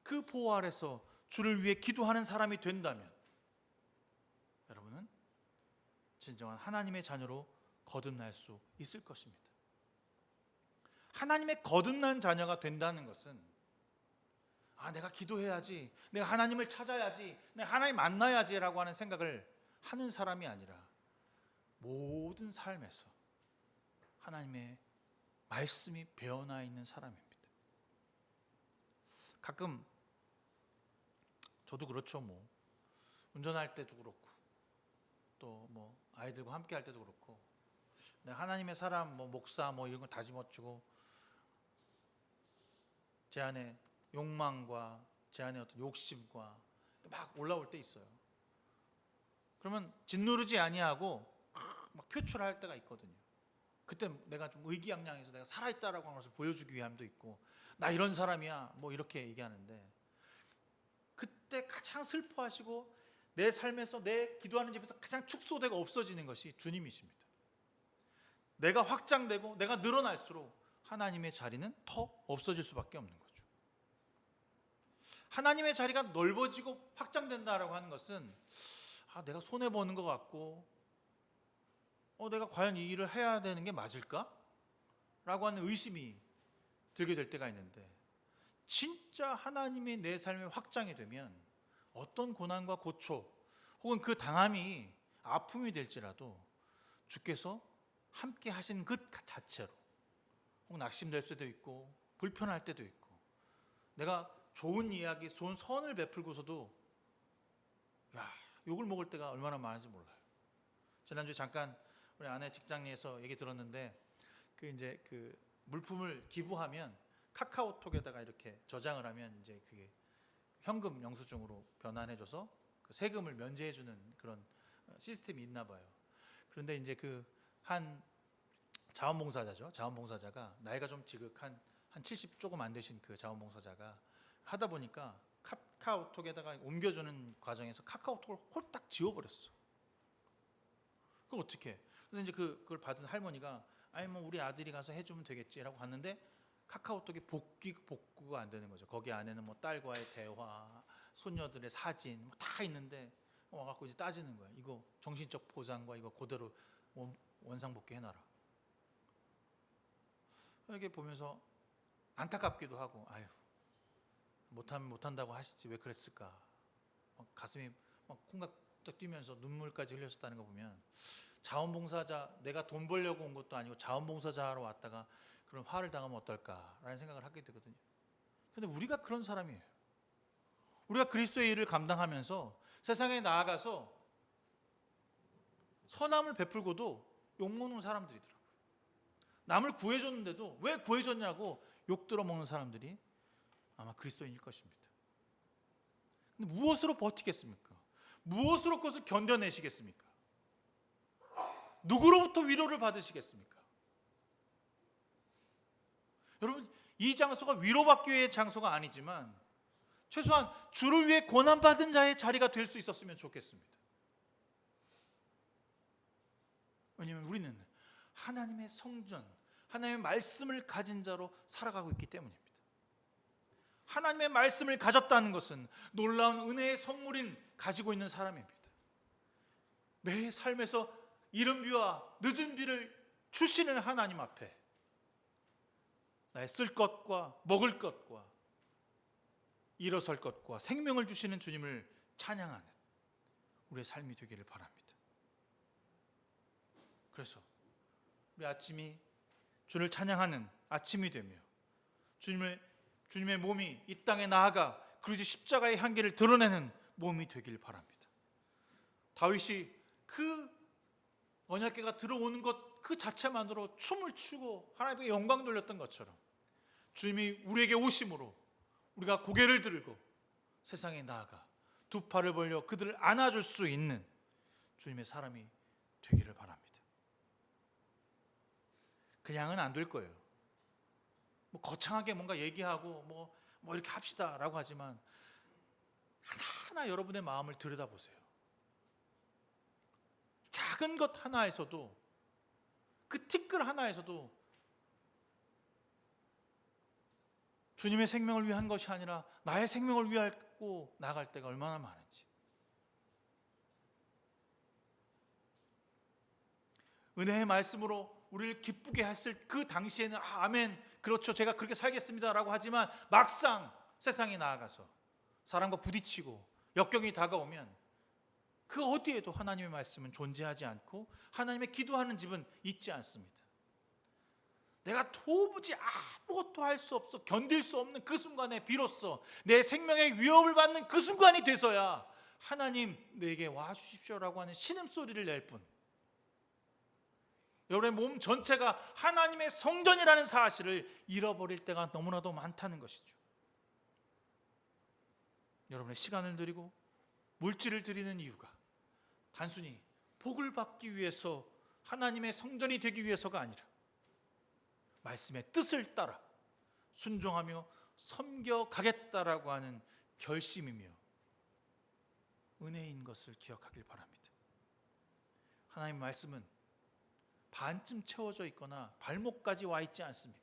그 보호 아래서 주를 위해 기도하는 사람이 된다면 여러분은 진정한 하나님의 자녀로 거듭날 수 있을 것입니다. 하나님의 거듭난 자녀가 된다는 것은 내가 기도해야지, 내가 하나님을 찾아야지, 내가 하나님 만나야지 라고 하는 생각을 하는 사람이 아니라 모든 삶에서 하나님의 말씀이 배어나 있는 사람입니다. 가끔 저도 그렇죠. 운전할 때도 그렇고 또 아이들과 함께 할 때도 그렇고 하나님의 사람, 목사 이런 걸 다 집어치고 제 안에 욕망과 제 안에 어떤 욕심과 막 올라올 때 있어요. 그러면 짓누르지 아니하고 막 표출할 때가 있거든요. 그때 내가 좀 의기양양해서 내가 살아있다라고 하는 것을 보여주기 위함도 있고 나 이런 사람이야 이렇게 얘기하는데 그때 가장 슬퍼하시고 내 삶에서 내 기도하는 집에서 가장 축소되고 없어지는 것이 주님이십니다. 내가 확장되고 내가 늘어날수록 하나님의 자리는 더 없어질 수밖에 없는 거죠. 하나님의 자리가 넓어지고 확장된다라고 하는 것은 내가 손해보는 것 같고 내가 과연 이 일을 해야 되는 게 맞을까? 라고 하는 의심이 들게 될 때가 있는데 진짜 하나님의 내 삶에 확장이 되면 어떤 고난과 고초 혹은 그 당함이 아픔이 될지라도 주께서 함께 하신 그 자체로 혹은 낙심될 수도 있고 불편할 때도 있고 내가 좋은 이야기, 좋은 선을 베풀고서도 욕을 먹을 때가 얼마나 많은지 몰라요. 지난주에 잠깐 우리 아내 직장에서 얘기 들었는데 그 물품을 기부하면 카카오톡에다가 이렇게 저장을 하면 이제 그게 현금 영수증으로 변환해줘서 그 세금을 면제해주는 그런 시스템이 있나 봐요. 그런데 이제 그 한 자원봉사자가 나이가 좀 지극한 한 70 조금 안 되신 그 자원봉사자가 하다 보니까 카카오톡에다가 옮겨주는 과정에서 카카오톡을 홀딱 지워버렸어. 그걸 어떻게? 그래서 이제 그걸 받은 할머니가 아니 뭐 우리 아들이 가서 해주면 되겠지라고 갔는데 카카오톡이 복구가 안 되는 거죠. 거기 안에는 뭐 딸과의 대화, 손녀들의 사진 뭐 다 있는데 와갖고 이제 따지는 거야. 이거 정신적 보상과 이거 그대로 원상복귀 해놔라. 이렇게 보면서 안타깝기도 하고, 아유 못한다고 하시지 왜 그랬을까. 가슴이 막 콩깍 뛰면서 눈물까지 흘렸었다는 거 보면 자원봉사자, 내가 돈 벌려고 온 것도 아니고 자원봉사자로 왔다가 그런 화를 당하면 어떨까라는 생각을 하게 되거든요. 그런데 우리가 그런 사람이에요. 우리가 그리스도의 일을 감당하면서 세상에 나아가서 선함을 베풀고도 욕먹는 사람들이더라고요. 남을 구해줬는데도 왜 구해줬냐고 욕 들어먹는 사람들이 아마 그리스도인일 것입니다. 근데 무엇으로 버티겠습니까? 무엇으로 그것을 견뎌내시겠습니까? 누구로부터 위로를 받으시겠습니까? 여러분, 이 장소가 위로받기 위해 장소가 아니지만 최소한 주를 위해 고난받은 자의 자리가 될 수 있었으면 좋겠습니다. 왜냐하면 우리는 하나님의 성전, 하나님의 말씀을 가진 자로 살아가고 있기 때문입니다. 하나님의 말씀을 가졌다는 것은 놀라운 은혜의 선물인 가지고 있는 사람입니다. 매 삶에서 이른 비와 늦은 비를 주시는 하나님 앞에 나의 쓸 것과 먹을 것과 일어설 것과 생명을 주시는 주님을 찬양하는 우리의 삶이 되기를 바랍니다. 그래서 우리 아침이 주를 찬양하는 아침이 되며 주님의 몸이 이 땅에 나아가 그리스도 십자가의 향기를 드러내는 몸이 되길 바랍니다. 다윗이 그 언약궤가 들어오는 것 그 자체만으로 춤을 추고 하나님께 영광 돌렸던 것처럼 주님이 우리에게 오심으로 우리가 고개를 들고 세상에 나아가 두 팔을 벌려 그들을 안아줄 수 있는 주님의 사람이 되기를 바랍니다. 그냥은 안 될 거예요. 뭐 거창하게 뭔가 얘기하고 뭐 이렇게 합시다라고 하지만 하나하나 여러분의 마음을 들여다보세요. 작은 것 하나에서도 그 티끌 하나에서도 주님의 생명을 위한 것이 아니라 나의 생명을 위하고 나갈 때가 얼마나 많은지. 은혜의 말씀으로 우리를 기쁘게 했을 그 당시에는 아멘, 그렇죠, 제가 그렇게 살겠습니다라고 하지만 막상 세상에 나아가서 사람과 부딪히고 역경이 다가오면 그 어디에도 하나님의 말씀은 존재하지 않고 하나님의 기도하는 집은 있지 않습니다. 내가 도무지 아무것도 할 수 없어 견딜 수 없는 그 순간에 비로소 내 생명의 위협을 받는 그 순간이 돼서야 하나님 내게 와주십시오라고 하는 신음소리를 낼 뿐, 여러분의 몸 전체가 하나님의 성전이라는 사실을 잃어버릴 때가 너무나도 많다는 것이죠. 여러분의 시간을 드리고 물질을 드리는 이유가 단순히 복을 받기 위해서 하나님의 성전이 되기 위해서가 아니라 말씀의 뜻을 따라 순종하며 섬겨가겠다라고 하는 결심이며 은혜인 것을 기억하길 바랍니다. 하나님의 말씀은 반쯤 채워져 있거나 발목까지 와 있지 않습니다.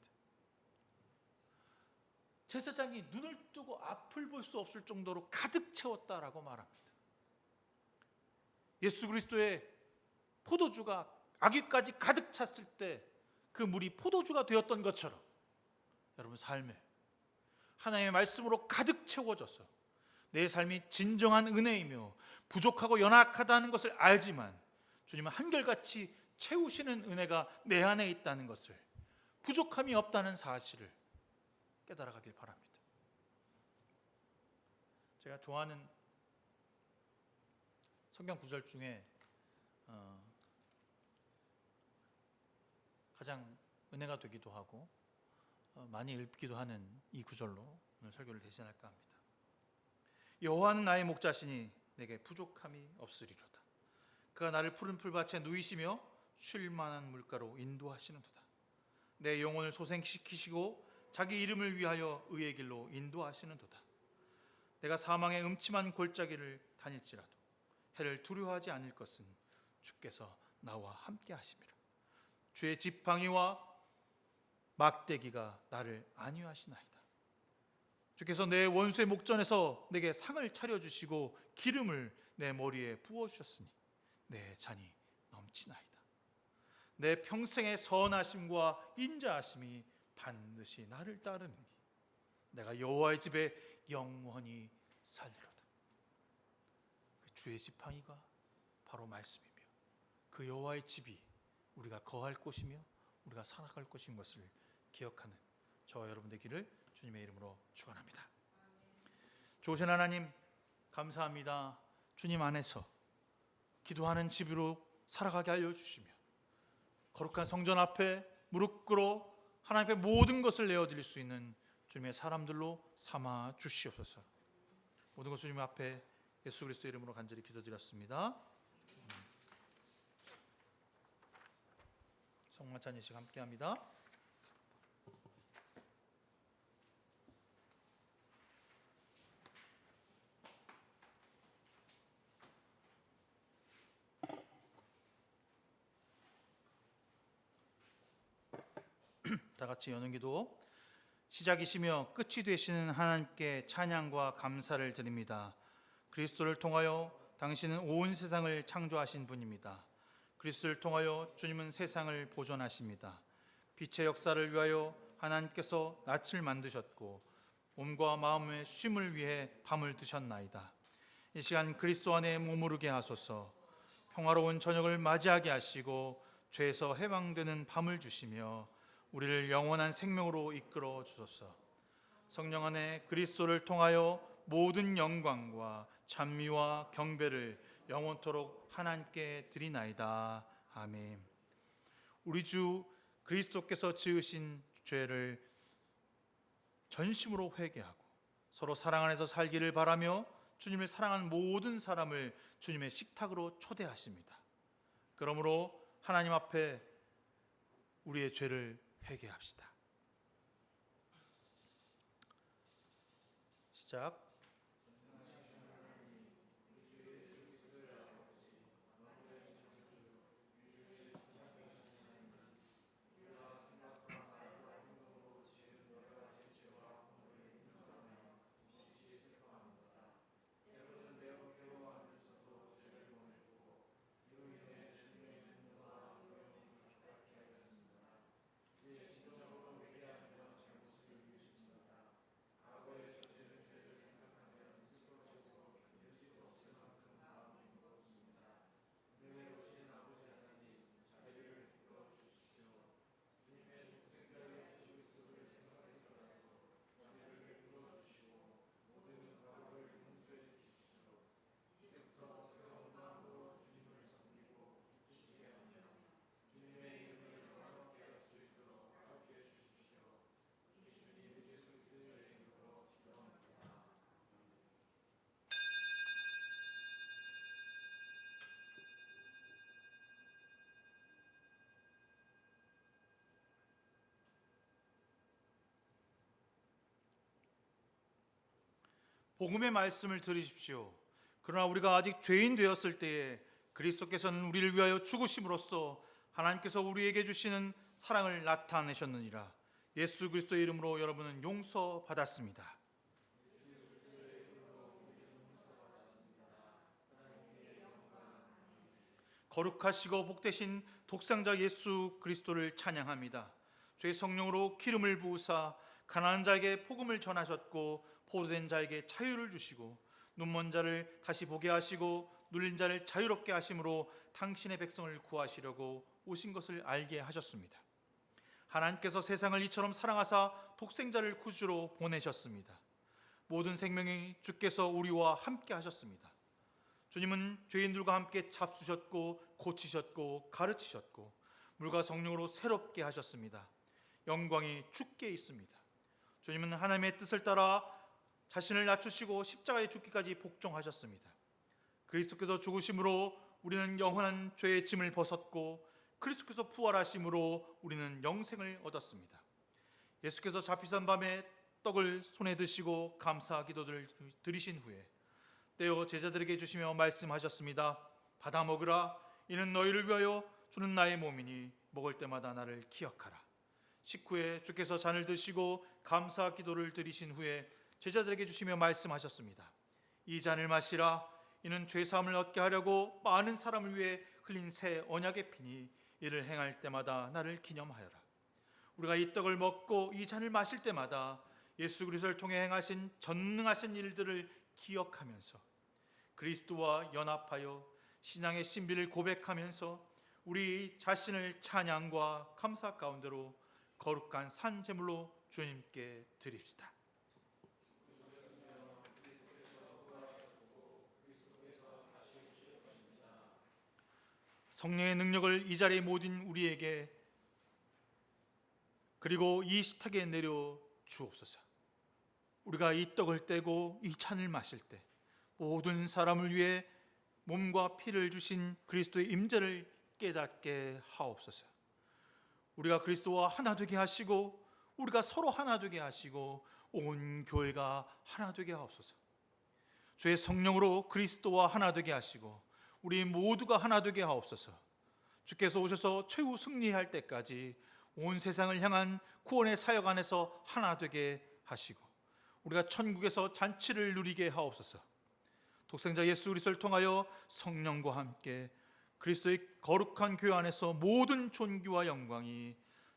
제사장이 눈을 뜨고 앞을 볼 수 없을 정도로 가득 채웠다라고 말합니다. 예수 그리스도의 포도주가 아귀까지 가득 찼을 때 그 물이 포도주가 되었던 것처럼 여러분 삶에 하나님의 말씀으로 가득 채워져서 내 삶이 진정한 은혜이며 부족하고 연약하다는 것을 알지만 주님은 한결같이 채우시는 은혜가 내 안에 있다는 것을, 부족함이 없다는 사실을 깨달아가길 바랍니다. 제가 좋아하는 성경 구절 중에 가장 은혜가 되기도 하고 많이 읽기도 하는 이 구절로 오늘 설교를 대신할까 합니다. 여호와는 나의 목자시니 내게 부족함이 없으리로다. 그가 나를 푸른 풀밭에 누이시며 쉴 만한 물가로 인도하시는도다. 내 영혼을 소생시키시고 자기 이름을 위하여 의의 길로 인도하시는도다. 내가 사망의 음침한 골짜기를 다닐지라도 해를 두려워하지 않을 것은 주께서 나와 함께 하심이라. 주의 지팡이와 막대기가 나를 안위하시나이다. 주께서 내 원수의 목전에서 내게 상을 차려주시고 기름을 내 머리에 부어주셨으니 내 잔이 넘치나이다. 내 평생의 선하심과 인자하심이 반드시 나를 따르니 내가 여호와의 집에 영원히 살리로다. 그 주의 지팡이가 바로 말씀이며 그 여호와의 집이 우리가 거할 곳이며 우리가 살아갈 곳인 것을 기억하는 저와 여러분 되기를 주님의 이름으로 축원합니다. 좋으신 하나님 감사합니다. 주님 안에서 기도하는 집으로 살아가게 하여 주시며 거룩한 성전 앞에 무릎 꿇어 하나님 앞에 모든 것을 내어드릴 수 있는 주님의 사람들로 삼아 주시옵소서. 모든 것 주님 앞에 예수 그리스도 이름으로 간절히 기도드렸습니다. 성만 찬양식 함께합니다. 다 같이 여는 기도. 시작이시며 끝이 되시는 하나님께 찬양과 감사를 드립니다. 그리스도를 통하여 당신은 온 세상을 창조하신 분입니다. 그리스도를 통하여 주님은 세상을 보존하십니다. 빛의 역사를 위하여 하나님께서 낯을 만드셨고 몸과 마음의 쉼을 위해 밤을 두셨나이다. 이 시간 그리스도 안에 머무르게 하소서. 평화로운 저녁을 맞이하게 하시고 죄에서 해방되는 밤을 주시며 우리를 영원한 생명으로 이끌어 주소서. 성령 안에 그리스도를 통하여 모든 영광과 찬미와 경배를 영원토록 하나님께 드리나이다. 아멘. 우리 주 그리스도께서 지으신 죄를 전심으로 회개하고 서로 사랑 안에서 살기를 바라며 주님을 사랑하는 모든 사람을 주님의 식탁으로 초대하십니다. 그러므로 하나님 앞에 우리의 죄를 회개합시다. 시작. 복음의 말씀을 들으십시오. 그러나 우리가 아직 죄인 되었을 때에 그리스도께서는 우리를 위하여 죽으심으로써 하나님께서 우리에게 주시는 사랑을 나타내셨느니라. 예수 그리스도의 이름으로 여러분은 용서받았습니다. 거룩하시고 복되신 독생자 예수 그리스도를 찬양합니다. 주의 성령으로 기름을 부으사 가난한 자에게 복음을 전하셨고 포로된 자에게 자유를 주시고 눈먼 자를 다시 보게 하시고 눌린 자를 자유롭게 하심으로 당신의 백성을 구하시려고 오신 것을 알게 하셨습니다. 하나님께서 세상을 이처럼 사랑하사 독생자를 구주로 보내셨습니다. 모든 생명이 주께서 우리와 함께 하셨습니다. 주님은 죄인들과 함께 잡수셨고 고치셨고 가르치셨고 물과 성령으로 새롭게 하셨습니다. 영광이 주께 있습니다. 주님은 하나님의 뜻을 따라 자신을 낮추시고 십자가에 죽기까지 복종하셨습니다. 그리스도께서 죽으심으로 우리는 영원한 죄의 짐을 벗었고 그리스도께서 부활하심으로 우리는 영생을 얻었습니다. 예수께서 잡히선 밤에 떡을 손에 드시고 감사 기도를 드리신 후에 떼어 제자들에게 주시며 말씀하셨습니다. 받아 먹으라. 이는 너희를 위하여 주는 나의 몸이니 먹을 때마다 나를 기억하라. 식후에 주께서 잔을 드시고 감사 기도를 드리신 후에 제자들에게 주시며 말씀하셨습니다. 이 잔을 마시라. 이는 죄사함을 얻게 하려고 많은 사람을 위해 흘린 새 언약의 피니 이를 행할 때마다 나를 기념하여라. 우리가 이 떡을 먹고 이 잔을 마실 때마다 예수 그리스도를 통해 행하신 전능하신 일들을 기억하면서 그리스도와 연합하여 신앙의 신비를 고백하면서 우리 자신을 찬양과 감사 가운데로 거룩한 산 제물로 주님께 드립시다. 성령의 능력을 이 자리에 모든 우리에게 그리고 이 식탁에 내려 주옵소서. 우리가 이 떡을 떼고 이 잔을 마실 때 모든 사람을 위해 몸과 피를 주신 그리스도의 임재를 깨닫게 하옵소서. 우리가 그리스도와 하나 되게 하시고 우리가 서로 하나 되게 하시고 온 교회가 하나 되게 하옵소서. 주의 성령으로 그리스도와 하나 되게 하시고 우리 모두가 하나 되게 하옵소서. 주께서 오셔서 최후 승리할 때까지 온 세상을 향한 구원의 사역 안에서 하나 되게 하시고 우리가 천국에서 잔치를 누리게 하옵소서. 독생자 예수 그리스도를 통하여 성령과 함께 그리스도의 거룩한 교회 안에서 모든 존귀와 영광이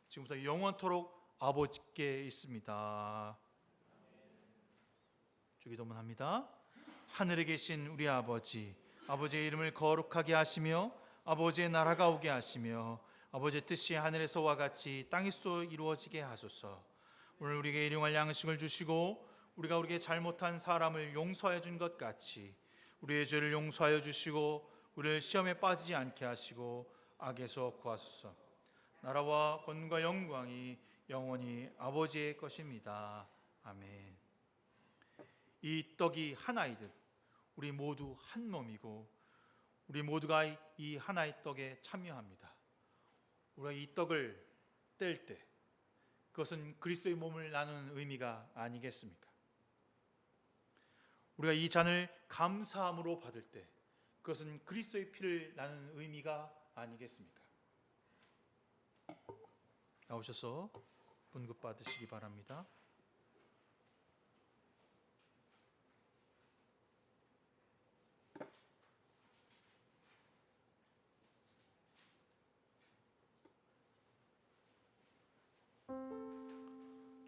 지금부터 영원토록 아버지께 있습니다. 주기도문합니다. 하늘에 계신 우리 아버지, 아버지의 이름을 거룩하게 하시며 아버지의 나라가 오게 하시며 아버지의 뜻이 하늘에서와 같이 땅에서 이루어지게 하소서. 오늘 우리에게 일용할 양식을 주시고 우리가 우리에게 잘못한 사람을 용서하여 준 것 같이 우리의 죄를 용서하여 주시고 우리를 시험에 빠지지 않게 하시고 악에서 구하소서. 나라와 권능과 영광이 영원히 아버지의 것입니다. 아멘. 이 떡이 하나이듯 우리 모두 한 몸이고 우리 모두가 이 하나의 떡에 참여합니다. 우리가 이 떡을 뗄 때 그것은 그리스도의 몸을 나누는 의미가 아니겠습니까? 우리가 이 잔을 감사함으로 받을 때 그것은 그리스도의 피를 나누는 의미가 아니겠습니까? 나오셔서 분급 받으시기 바랍니다.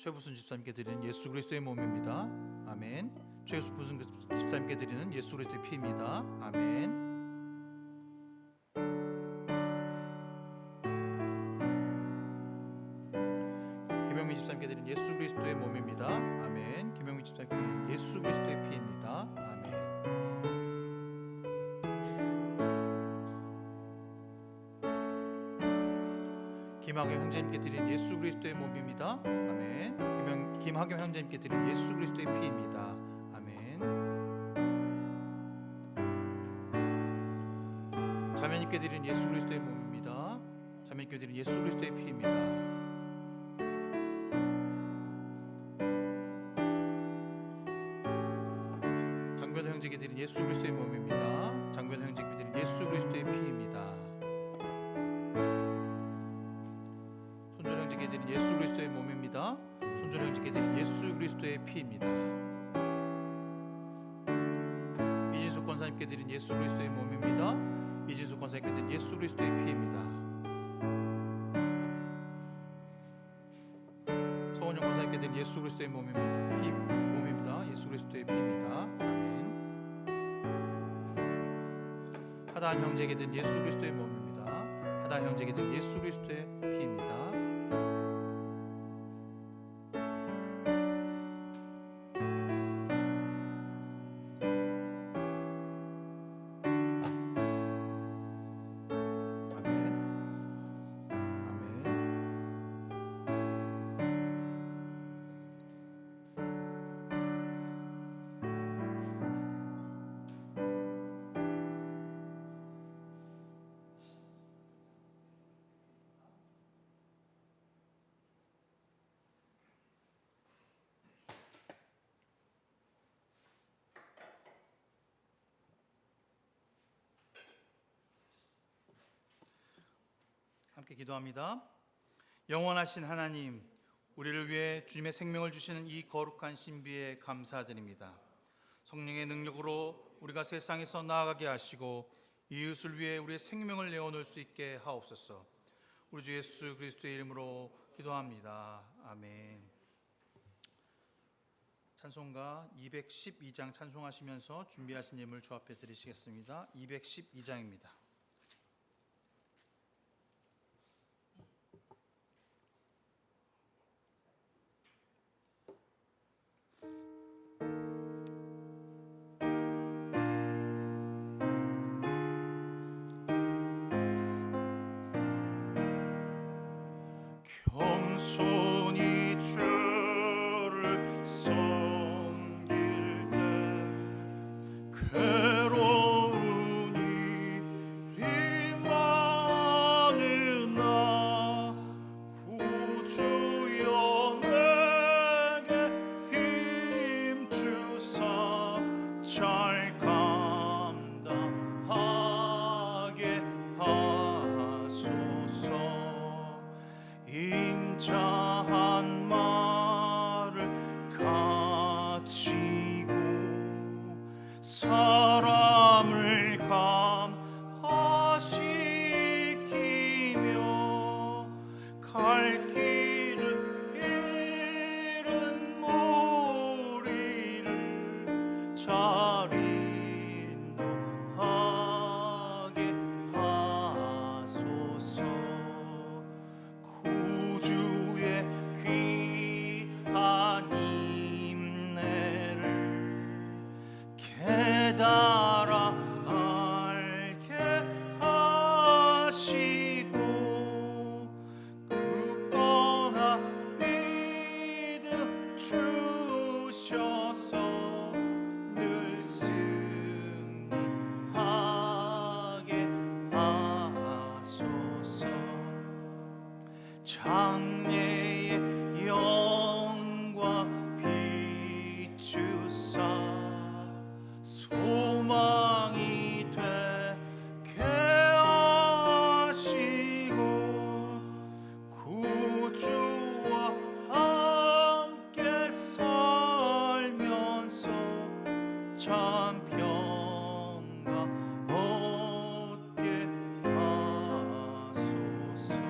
최부순 집사님께 드리는 예수 그리스도의 몸입니다. 아멘. 최부순 집사님께 드리는 예수 그리스도의 피입니다. 아멘. 김영민 집사님께 드리는 예수 그리스도의 몸입니다. 아멘. 김영민 집사님께 드리는 예수 그리스도의 피입니다. 아멘. 김학영 형제님께 드린 예수 그리스도의 몸입니다. 아멘. 김학영 형제님께 드린 예수 그리스도의 피입니다. 아멘. 자매님께 드린 예수 그리스도의 몸입니다. 자매님께 드린 예수 그리스도의 피입니다. 장변호 형제께 드린 예수 그리스도의 몸입니다. 장변호 형제께 드린 예수 그리스도의 피입니다. 드린 예수 그리스도의 몸입니다. 손존 형제께 드린 예수 그리스도의 피입니다. 이진숙 권사님께 드린 예수 그리스도의 몸입니다. 이진숙 권사님께 드린 예수 그리스도의 피입니다. 서원영 권사님께 드린 예수 그리스도의 몸입니다. 예수 그리스도의 피입니다. 아멘. 하다한 형제에게 드린 예수 그리스도의 몸입니다. 하다한 형제에게 드린 예수 그리스도의 피입니다. 함께 기도합니다. 영원하신 하나님, 우리를 위해 주님의 생명을 주시는 이 거룩한 신비에 감사드립니다. 성령의 능력으로 우리가 세상에서 나아가게 하시고 이웃을 위해 우리의 생명을 내어놓을 수 있게 하옵소서. 우리 주 예수 그리스도의 이름으로 기도합니다. 아멘. 찬송가 212장 찬송하시면서 준비하신 예물 주 앞에 드리시겠습니다. 212장입니다. 겸손히 주를 섬길 때 괴로운 일이 많으나 구주여 내게 힘 주사 잘 감당하게 하소서. 인자한 말을 가지고 사람을 감화시키며 갈 길을 잃은 무리를 잘 인도하게 하소서. 구주의 귀한 인내를 깨달아 알게 하시고 굳건한 믿음 주셔서 늘 승리하게 하소서. 장래의 영광 비추사 소망이 되게 하시고 구주와 함께 살면서 참 평강 얻게 하소서.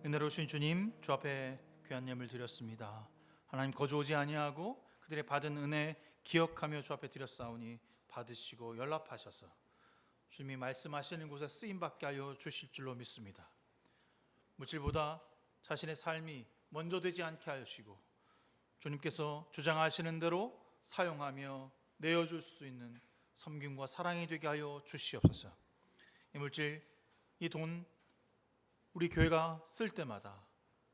은혜로우신 주님, 주 앞에 귀한 예물 드렸습니다. 하나님 거저오지 아니하고 그들의 받은 은혜 기억하며 주 앞에 드렸사오니 받으시고 연락하셔서 주님이 말씀하시는 곳에 쓰임받게 하여 주실 줄로 믿습니다. 물질보다 자신의 삶이 먼저 되지 않게 하시고 주님께서 주장하시는 대로 사용하며 내어줄 수 있는 섬김과 사랑이 되게 하여 주시옵소서. 이 물질, 이 돈 우리 교회가 쓸 때마다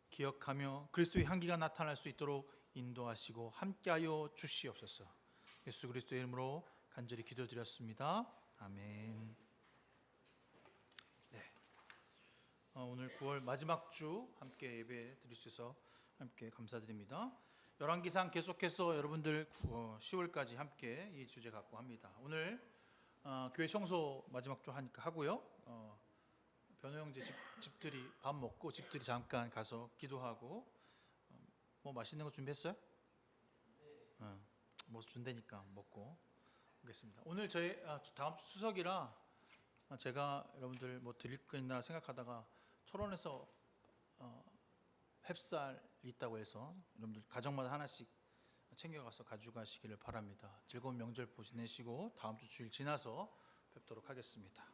기억하며 그리스도의 향기가 나타날 수 있도록 인도하시고 함께하여 주시옵소서. 예수 그리스도의 이름으로 간절히 기도드렸습니다. 아멘. 네. 오늘 9월 마지막 주 함께 예배 드릴 수 있어서 함께 감사드립니다. 열왕기상 계속해서 여러분들 10월까지 함께 이 주제 갖고 합니다. 오늘 교회 청소 마지막 주 하고요. 변호 형제 집들이 밥 먹고 집들이 잠깐 가서 기도하고 뭐 맛있는 거 준비했어요? 뭐 준대니까 먹고 오겠습니다. 오늘 저희 다음 주 추석이라 제가 여러분들 뭐 드릴 거 있나 생각하다가 철원에서 햅쌀 있다고 해서 여러분들 가정마다 하나씩 챙겨가서 가져가시기를 바랍니다. 즐거운 명절 보내시고 다음 주 주일 지나서 뵙도록 하겠습니다.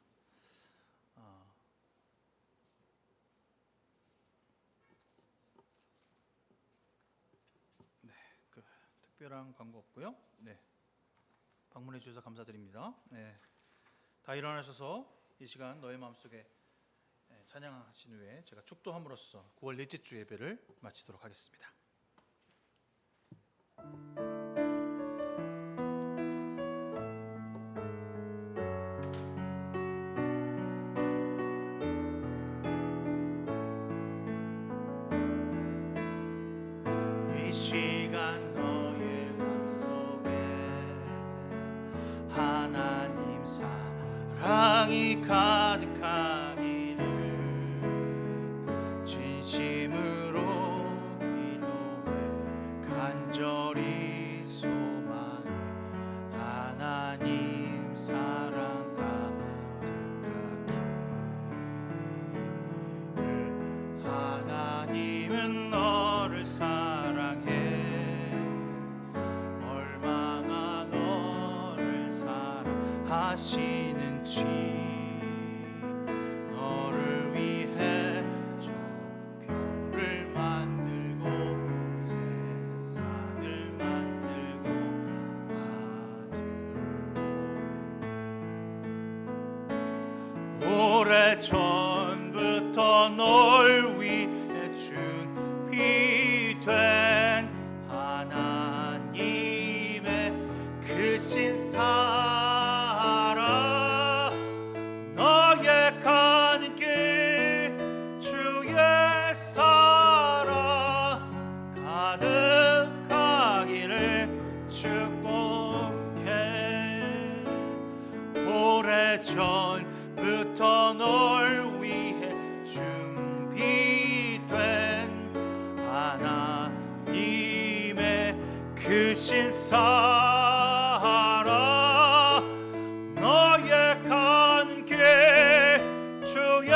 특별한 광고 없고요. 네, 방문해 주셔서 감사드립니다. 네, 다 일어나셔서 이 시간 너의 마음속에 찬양하신 후에 제가 축도함으로써 9월 넷째 주 예배를 마치도록 하겠습니다. 이 시간 너의 맘속에 사랑이 가득하기를 진심으로 기도해 간절히 소망해 하나님 사랑 가득하기를 하나님은 너를 사랑해 얼마나 너를 사랑하시는지 너를 위해 저 별을 만들고 세상을 만들고 아들을 오래전부터 널 위해 준비된 하나님의 크신 사랑 너의 가는 길 주의 사랑 가득하기를 축복해 오래전부터 널 위해 준비된 하나님의 크신 사랑 너의 가는 길 주의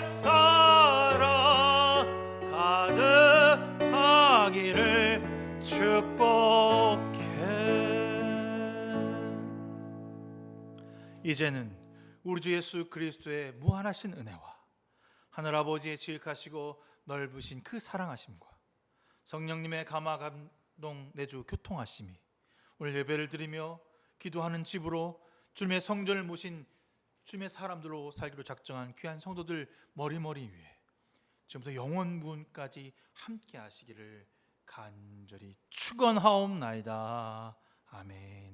사랑 가득하기를 축복해. 이제는 우리 주 예수 그리스도의 무한하신 은혜와 하늘아버지의 지극하시고 넓으신 그 사랑하심과 성령님의 감화 감동 내주 교통하심이 오늘 예배를 드리며 기도하는 집으로 주님의 성전을 모신 주님의 사람들로 살기로 작정한 귀한 성도들 머리머리 위에 지금부터 영원문까지 함께 하시기를 간절히 축원하옵나이다. 아멘.